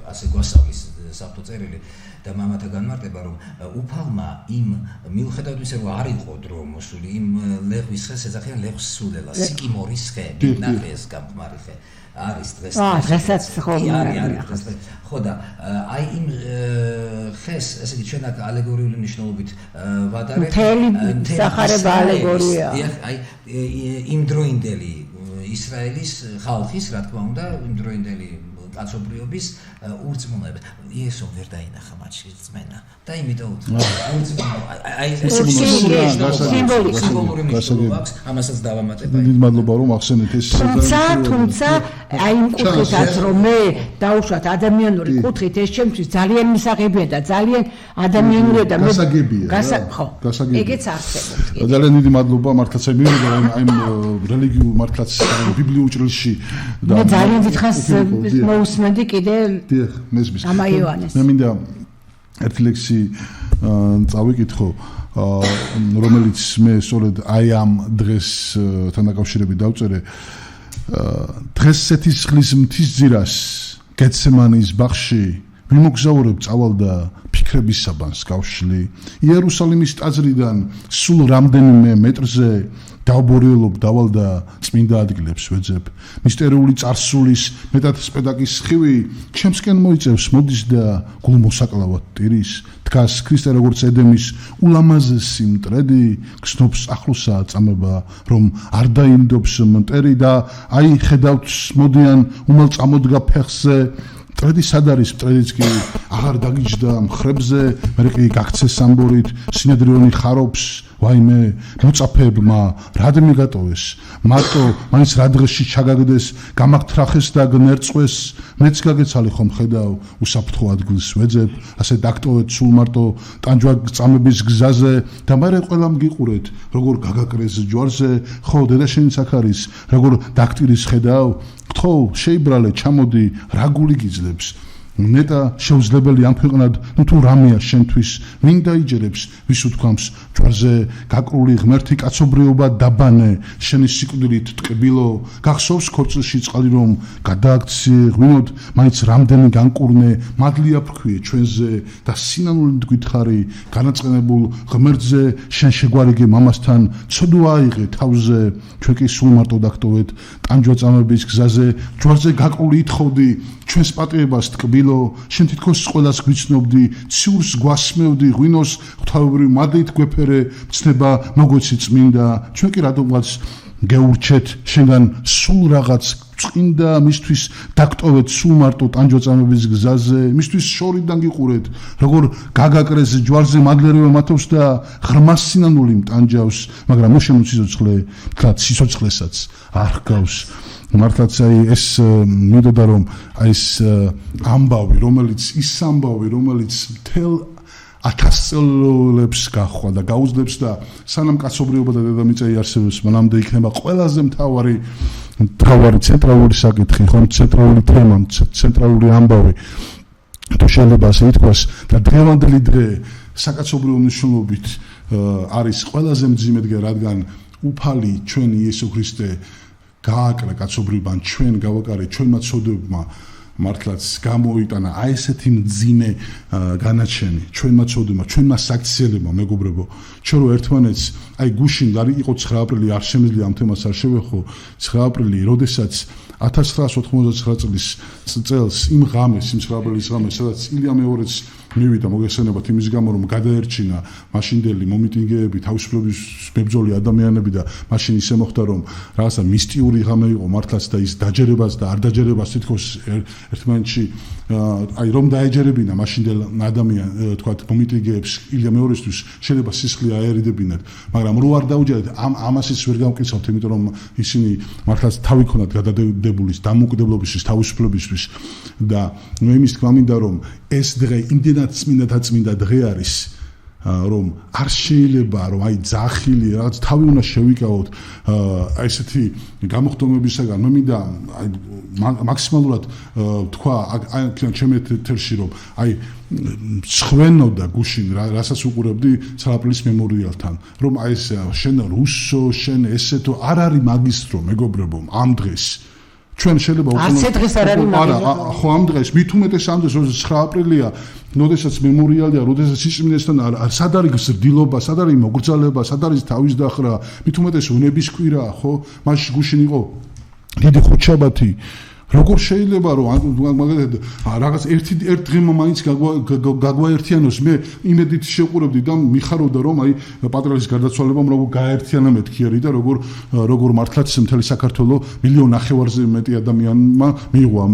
ასე გვასწავლის საფთო წერილი და მამათა განმარტება რომ უფალმა იმ მიუხედავად იმისა რომ არ იყო დრო მოსული იმ ლეღვის ხეს ეძახიან ლეღვის სულელა სიკიმორის ხე ნახე ეს გამხმარი ხე არის დღესაც ხო არის ხო და აი იმ ხეს ესე იგი ჩვენ აქ ალეგორიული მნიშვნელობით ვადარებთ მთელი სახარება ალეგორია აი იმ დროინდელი ისრაელის ხალხის რა თქმა უნდა იმ დროინდელი კაცობრიობის ურწმუნოება. იესო ვერ დაინახა მათში რწმენა და იმიტომ ურწმუნო აი ეს სიმბოლური მნიშვნელობა აქვს, ამასაც დავამატებ. დიდი მადლობა რომ ახსენეთ ეს. თუმცა აი იმ კუთხითაც რომ მე დაუშვათ ადამიანური კუთხით ეს ჩემთვის ძალიან მისაღებია და ძალიან ადამიანურია და მე გასაგებია. ეგეც არსებობს. ძალიან დიდი მადლობა მართლაც აი მივიდა აი რელიგიურ მართლაც ბიბლიურ ჭრილში და მე ძალიან დიდხანს მოусმენდი კიდე ამა იოანეს. მე მინდა ერთი ლექსი წავიკითხო რომელიც მე სწორედ აი ამ დღესთან დაკავშირებით დავწერე დღეს სეთისხლის მთისძირას გეცემანის ბაღში ვიმოგზაურებ წავალდა ფიქრების საბანს გავშლი იერუსალიმის ტაძრიდან სულ რამდენიმე მეტრზე დავბორიელობ დავალდა წმინდა ადგილებს ვეძებ მისტერიული წარსულის მეტად სპედაკის სხივი ჩემსკენ მოიწევს მოდის და გულმოსაკლავად ტირის დგას ქრისტე როგორც ედემის ულამაზესი მტრედი გსნობს ახლოსაა წამება რომ არ დაინდობს მტერი და აი ხედავთ მოდიან უმალ წამოდგა ფეხზე ტრედი სად არის ტრედიც კი აღარ დაგიჯდა მხრებზე მე კი გაქცეს სამბორით სინედრიონი ხარობს ვაიმე მოწაფეებმა რად მიგატოვეს მარტო მაინც რა დღეში ჩაგაგდეს გამაგთრახეს და გნერწყვეს მეც გაგეცალი ხომ ხედავ უსაფრთხო ადგილს ვეძებ ასე დაგტოვეთ სულ მარტო ტანჯვა წამების გზაზე და მე ყველამ გიყურეთ როგორ გაგაკრეს ჯვარზე ხო დედაშენიც აქ არის როგორ დაქტირის ხედავ გთხოვ შეიბრალე ჩამოდი რა გული გიძლებს ნეტა შეუძლებელი ამ ქვეყნად ნუ თუ რამეა შენთვის ვინ დაიჯერებს ვის უთქვამს ჯვარზე გაკრული ღმერთი კაცობრიობა დაბანე შენი სიკვდილით ტკბილო გახსოვს ქორწილში წყალი რომ გადააქციე ღვინოდ მაინც რამდენი განკურნე მადლია ფქვიე ჩვენზე და სინანულით გითხარი განაწყენებულ ღმერთზე შენ შეგვარიგე მამასთან ცოდვა აიღე თავზე ჩვენ კი სულ მარტო დაგტოვეთ ტანჯვა წამების გზაზე ჯვარზე გაკრული ითხოვდი ჩვენს პატიებას ტკბილო შენ თითქოს ყველას გვიცნობდი ციურს გვასმევდი ღვინოს ღვთაებრივ მადლით გვეფერე მცნება მოგვეცი წმინდა ჩვენ კი რადგანაც გეურჩეთ შენგან სულ რაღაც წმინდა მისთვის დაგტოვეთ სულ მარტო ტანჯვაწამების გზაზე მისთვის შორიდან გიყურეთ როგორ გაგაკრეს ჯვარზე მადლიერება მათობს და ღრმას სინანული მტანჯავს მაგრამ მოშენო სიცოცხლე თქვა სიცოცხლესაც არ ჰგავს მართლაც აი ეს მინდოდა რომ აი ეს ამბავი რომელიც ის ამბავი რომელიც მთელ 1000 წელს გახვა და გაუძლებს და სანამ კაცობრიობა და დედამიწა იარსებებს მანამდე იქნება ყველაზე მთავარი ცენტრალური საკითხი ხო ცენტრალური თემა ცენტრალური ამბავი თუ შეიძლება ასე ითქვას და დღევანდელი დღე საკაცობრიო მნიშვნელობით არის ყველაზე მძიმე დღე რადგან უფალი ჩვენ იესო ქრისტე გააკრა კაცობრიობან ჩვენ გავაკარეთ ჩვენმა ცოდებმა მართლაც გამოიტანა აი ესეთი მძიმე განაჩენი ჩვენმა ცოდებმა ჩვენმა საქციელებმა მეგობრებო ჩვენ რო ერთმანეთს აი გუშინ იყო 9 აპრილი არ შემიძლია ამ თემას არ შევეხო 9 აპრილი როდესაც 1999 წელს იმ ღამეს იმ 9 აპრილის ღამეს სადაც ილია მეორეც მივიდა მოგესალმებათ იმის გამო რომ გადაერჩინა მაშინდელი მომიტინგეები თავისუფლების მებრძოლი ადამიანები და მაშინ ისე მოხდა რომ რაღაცა მისტიური ღამე იყო მართლაც და ის დაჯერებას და არ დაჯერებას თითქოს ერთმანეთში აი რომ დაეჯერებინა მაშინდელ ადამიანს თქვათ მომიტინგეებს ილია მეორესთვის შეიძლება სისხლი აერიდებინათ მაგრამ რო არ დაუჯერეთ ამასაც ვერ გავკიცავთ იმიტომ რომ ისინი მართლაც თავი ქონათ გადადებულის დამოუკიდებლობისთვის თავისუფლებისთვის და მე იმის თქმა მინდა რომ ეს დღე იმდენად წმინდა დღე არის რომ არ შეიძლება რომ აი ძახილი რაღაც თავი უნდა შევიკავოთ აი ესეთი გამოხდომებისაგან მე მინდა აი მაქსიმალურად თქვა აი ჩემი ეთერში რომ აი ცხვენოდა გუშინ რასაც უყურებდი 9 აპრილის მემორიალთან რომ აი ეს შენ რუსო შენ ესეთო არ არის მაგისტრო მეგობრებო ამ დღეს ჩვენ შეიძლება ასე დღეს არ არის მაგისტრო ხო ამ დღეს მით უმეტეს ამ დღეს 9 აპრილია როდესაც მემორიალია როდესაც სიწმინდესთან სად არის გზრდილობა სად არის მოგრძალება სად არის თავის დახრა მით უმეტეს უნების კვირა ხო მაშინ გუშინ იყო დიდი ხუთშაბათი როგორ შეიძლება რომ მაგალითად რაღაც ერთ დღემ მაინც გაგვაერთიანოს მე იმედით შევყურებდი და მიხარობდა რომ აი პატრიარქის გარდაცვალებამ როგორ გააერთიანა მეთქიერი და როგორ მართლაც მთელი საქართველოს 1.5 მილიონზე მეტი ადამიანმა მიიღო ამ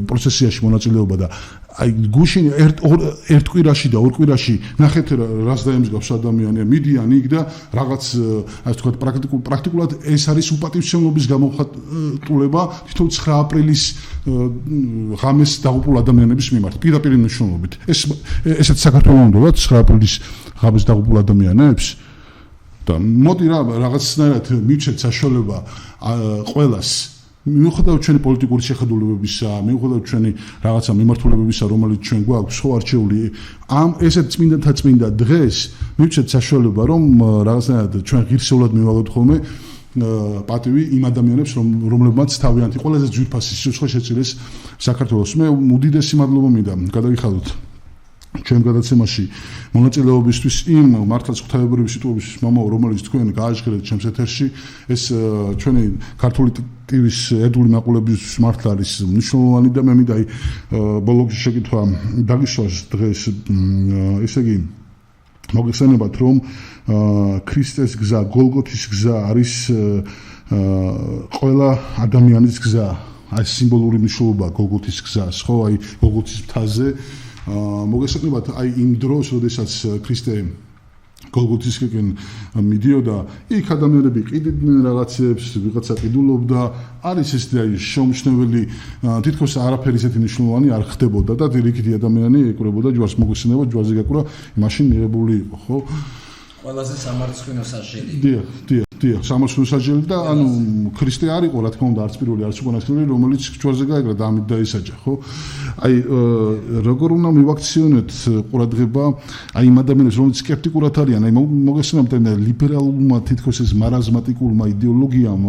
პროცესიაში მონაწილეობა და აი გუშინ ერთ კვირაში და ორ კვირაში ნახეთ რას დაემსგავს ადამიანია მიდიან იქ და რაღაც ასე ვთქვათ პრაქტიკულად ეს არის უპატივცემლობის გამოხატულება თვითონ 9 აპრილის ღამეს დაღუპულ ადამიანების მიმართ პირდაპირ მნიშვნელობით ესეც საქართველოს უნდა 9 აპრილის ღამეს დაღუპულ ადამიანებს და მოდი რაღაცნაირად მივჩეთ საშუალება ყველას მიუხედავად ჩვენი პოლიტიკური შეხედულებებისა, მიუხედავად ჩვენი რაღაცა მიმართულებებისა, რომელიც ჩვენ გვაქვს, ხო არჩეული ამ ესეთ წმინდა დღეს მივჩეთ საშუალება, რომ რაღაცნაირად ჩვენ ღირსეულად მივაღოთ ხოლმე პატივი იმ ადამიანებს, რომლებმაც თავიანთი ყველაზე ძვირფასი სიცოცხლე შეცილეს საქართველოს. მე უდიდესი მადლობა მინდა გადავიხადოთ ჩვენ გადაცემაში მონაწილეობისთვის იმ მართლაც ღვთაებრივი სიტყვების მამაო, რომელიც თქვენ გააჟღერეთ ჩემს ეთერში, ეს ჩვენი ქართული ტივის ერთული მაყურებლების მართლა არის მნიშვნელოვანი და მე მინდა აი ბოლოს შეკითხვა დაგისვას დღეს ესე იგი მოგესალმებათ რომ ქრისტეს გზა, გოლგოთის გზა არის ყველა ადამიანის გზა, აი სიმბოლური მნიშვნელობა გოლგოთის გზას, ხო, აი გოლგოთის მთაზე მოგესალმებათ აი იმ დროს, როდესაც ქრისტე გოლგოთისკენ მიდიოდა, იქ ადამიანები ყიდნენ რაღაცებს, ვიღაცა ყიდულობდა, არის ეს შეუმჩნეველი, თითქოს არაფერი ისეთი მნიშვნელოვანი არ ხდებოდა და რიგითი ადამიანი ეკვრებოდა ჯვარს, მოგესალმება, ჯვარზე გაკვრა, მაშინ მიღებული იყო, ხო? ყველაზე სამარცხვინო სასჯელი. დიახ, სამარცხვინო სასჯელი და ანუ ქრისტე არ იყო, რა თქმა უნდა, არც პირველი, არც უკანასკნელი, რომელიც ჯვარზე გაეკრა და ამით დაისაჯა, ხო? აი, როგორ უნდა მივაქციონოთ ყურადღება აი იმ ადამიანებს, რომლებიც სკეპტიკურად არიან, აი მოგესალმებით, ლიბერალურმა თითქოს ეს მარაზმატიკულმა იდეოლოგიამ,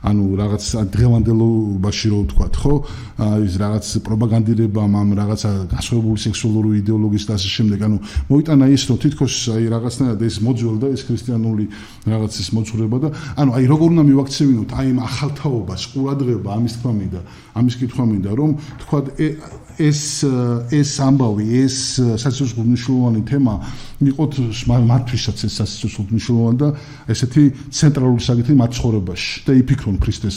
ანუ რაღაც დღევანდელობაში რო ვთქვათ, ხო? აი ეს რაღაც პროპაგანდირებამ, ამ რაღაცა გასხვავებული სექსუალური იდეოლოგიის და ასე შემდეგ, ანუ მოიტანა ის, რომ თითქოს აი რაღაცნაირად ეს მოძველდა ეს ქრისტიანული რაღაცის მოძღვრება და ანუ აი როგორ უნდა მივაქცევინოთ აი ამ ახალთაობას ყურადღება ამის კითხვა მინდა რომ თქვა ეს ამბავი ეს სასიცოცხლო მნიშვნელოვანი თემა იყოთ მათთვისაც ეს სასიცოცხლო მნიშვნელოვანი და ესეთი ცენტრალური საკითხი მათ ცხოვრებაში და იფიქრონ ქრისტეს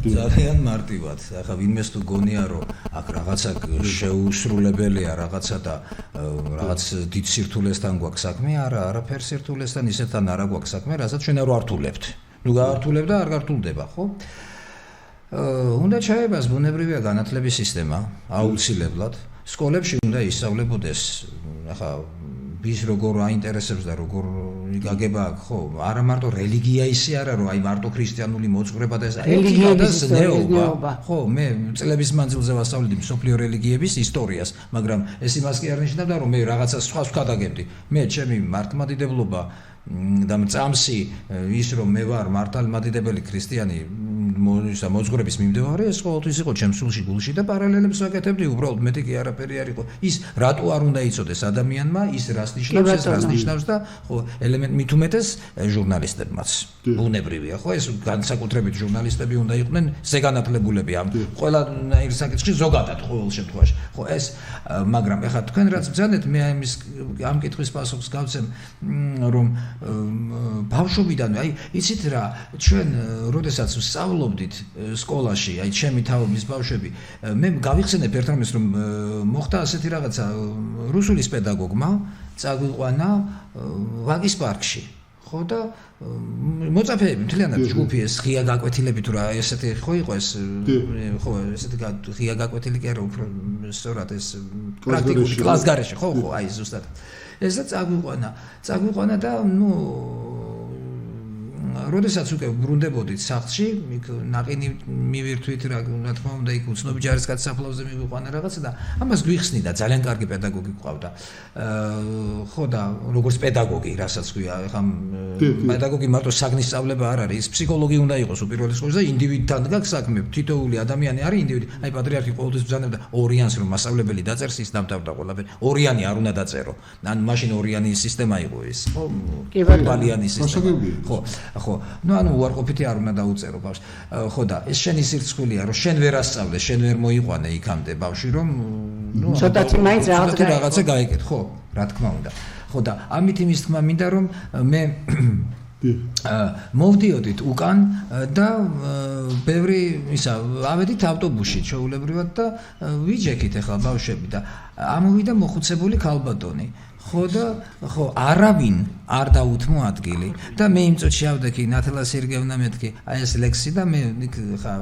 ძალიან მარტივად. ახლა ვინმეს თუ გონია რომ აქ რაღაცა შეუსრულებელია რაღაცა და რაღაც დიდ სირთულესთან გვაქვს საქმე, არაფერ სირთულესთან ისეთთან არა გვაქვს საქმე, რასაც ჩვენ არ ვართულებთ. ნუ გაართულებ და არ გართულდება, ხო? უნდა ჩაებას ბუნებრივია განათლების სისტემა, აუცილებლად. სკოლებში უნდა ისწავლებოდეს, ახლა ვის როგორ აინტერესებს და როგორ იგაგება აქ, ხო? არა მარტო რელიგია ისე არა, რომ აი მარტო ქრისტიანული მოძღვრება და ეს რელიგიების ნეობა. ხო, მე წლების მანძილზე ვასწავლედი მსოფლიო რელიგიების ისტორიას, მაგრამ ეს იმას კი არ ნიშნავდა, რომ მე რაღაცა სხვას ვქადაგებდი. მე ჩემი მართლმადიდებლობა და მწამსი ის რომ მე ვარ მართლმადიდებელი ქრისტიანი მოძღვრების მიმდევარი, ეს ყოველთვის იყო ჩემს სულში, გულში და პარალელებს ვაკეთებდი, უბრალოდ მეტი კი არაფერი არ იყო. ის რატო არ უნდა იცოდეს ადამიანმა, ის რას ნიშნავს, ეს რას ნიშნავს და ხო, ელემენტ მით უმეტეს ჟურნალისტებმაც. ბუნებრივია, ხო, ეს განსაკუთრებით ჟურნალისტები უნდა იყვნენ ზეგანათლებულები ამ ყველანაირ საკითხში ზოგადად ყოველ შემთხვევაში. ხო, ეს მაგრამ ეხლა თქვენ რაც ბრძანეთ, მე ამ კითხვის პასუხს გავცემ, რომ ბავშვობიდან, აი, იცით რა, ჩვენ როდესაც ვსწავლობდით სკოლაში, აი, ჩემი თაობის ბავშვები, მე გავიხსენებ ერთ რამეს, რომ მოხდა ასეთი რაღაცა რუსულის პედაგოგმა წაგვიყვანა ვაგის პარკში. ხო და მოწაფეები მთლიანად ჯგუფი ეს ღია გაკვეთილები თუ რა ესეთი ხო იყო ეს ხო ესეთი ღია გაკვეთილი კი არა უფრო სწორად ეს პრაქტიკული კლასგარეში ხო აი ზუსტად ესა წაგვიყვანა და ნუ როდესაც უკვე ბრუნდებოდით სახლში, იქ ნაყინი მივირთვით რა თქმა უნდა იქ უცნობი ჯარისკაცის საფლავზე მივიყვანა რაღაცა და ამას გვიხსნიდა ძალიან კარგი პედაგოგი გვყავდა. ხო და როგორც პედაგოგი, რასაც ქვია, ხა პედაგოგი მარტო საგნის სწავლება არ არის, ის ფსიქოლოგი უნდა იყოს უპირველეს ყოვლისა და ინდივიდთან გაქვს საქმე, თითოეული ადამიანი არის ინდივიდი. აი პატრიარქი ყოველთვის ბრძანებდა ორიანს რომ მასწავლებელი დაწერს ის დამთავრდა ყველაფერი. ორიანი არ უნდა დაწერო. ან მაშინ ორიანი სისტემა იყო ეს, ხო? კიბალიანი სისტემა. ხო, ნუ ანუ უარყოფითი არ უნდა დაუწერო ბავშვს. ხო და ეს შენი სირცხვილია, რომ შენ ვერ ასწავლე, შენ ვერ მოიყვანე იქამდე ბავშვი, რომ ნუ ცოტათი მაინც რაღაცა გაიგეთ, ხო, რა თქმა უნდა. ხო და ამით იმის თქმა მინდა რომ მე მოვდიოდით უკან და ბევრი ისა ავედით ავტობუსში ჩაულებრივად და ვიჯექით ახლა ბავშვები და ამოვიდა მოხუცებული ქალბატონი ხო და ხო არავინ არ დაუთმო ადგილი და მე იმ წუთში ავდექი ნათელა სერგეევნა მეთქი აი ეს ლექსი და მე ხა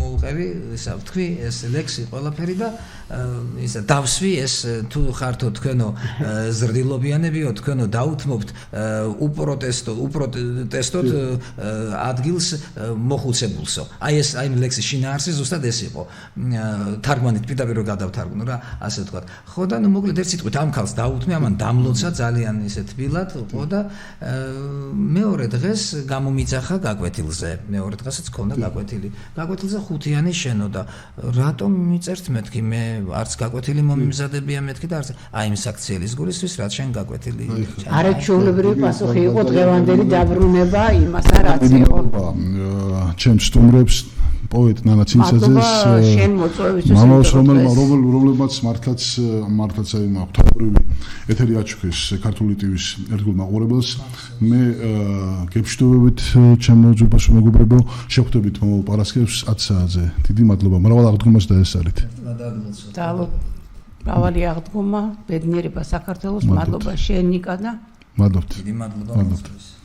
მოვყევი ისა ვთქვი ეს ლექსი ყველაფერი და ისა დავსვი ეს თუ ხართო თქვენო ზრდილობიანებიო თქვენო დაუთმობთ უპროტესტოთ ადგილს მოხუცებულსო აი ეს აი ლექსი შინაარსი ზუსტად ეს იყო თარგმანით პირდაპირ რო გადავთარგმნო რა ასე ვთქვათ ხო და ნუ მოკლედ ერთ სიტყვით ამ ქალს დაუთმე ამან დამლოცა ძალიან ისე თბილად ხო და მეორე დღეს გამომიძახა გაკვეთილზე მეორე დღესაც ქონდა გაკვეთილზე ხუთიანი შენოდა რატომ მიწერთ მეთქი მე არც გაკვეთილი მომიმზადებია მეთქი და არც აი იმ საქციელის გულისთვის რაც შენ გაკვეთილი არა ჩვეულებრივი პასუხი იყო დღევანდელი დაბრუნება იმას რაც იყო ჩემს სტუმრებს პოეტ ნანა ცინცაძეს შენ მოწვევისთვის მამაოს რომლებმაც მართლაც აი მაღთაობრივი ეთერი აჩუქეს ქართული ტივის ერთგულ მაყურებელს მე გებშტოვებით ჩემო ძუბასო მეგობრებო შევხვდებით მომავალ პარასკევს 10 საათზე დიდი მადლობა მრავალ აღდგომას დაესწარით მრავალი აღდგომა ბედნიერება საქართველოს მადლობა შენ ნიკა და დიდი მადლობა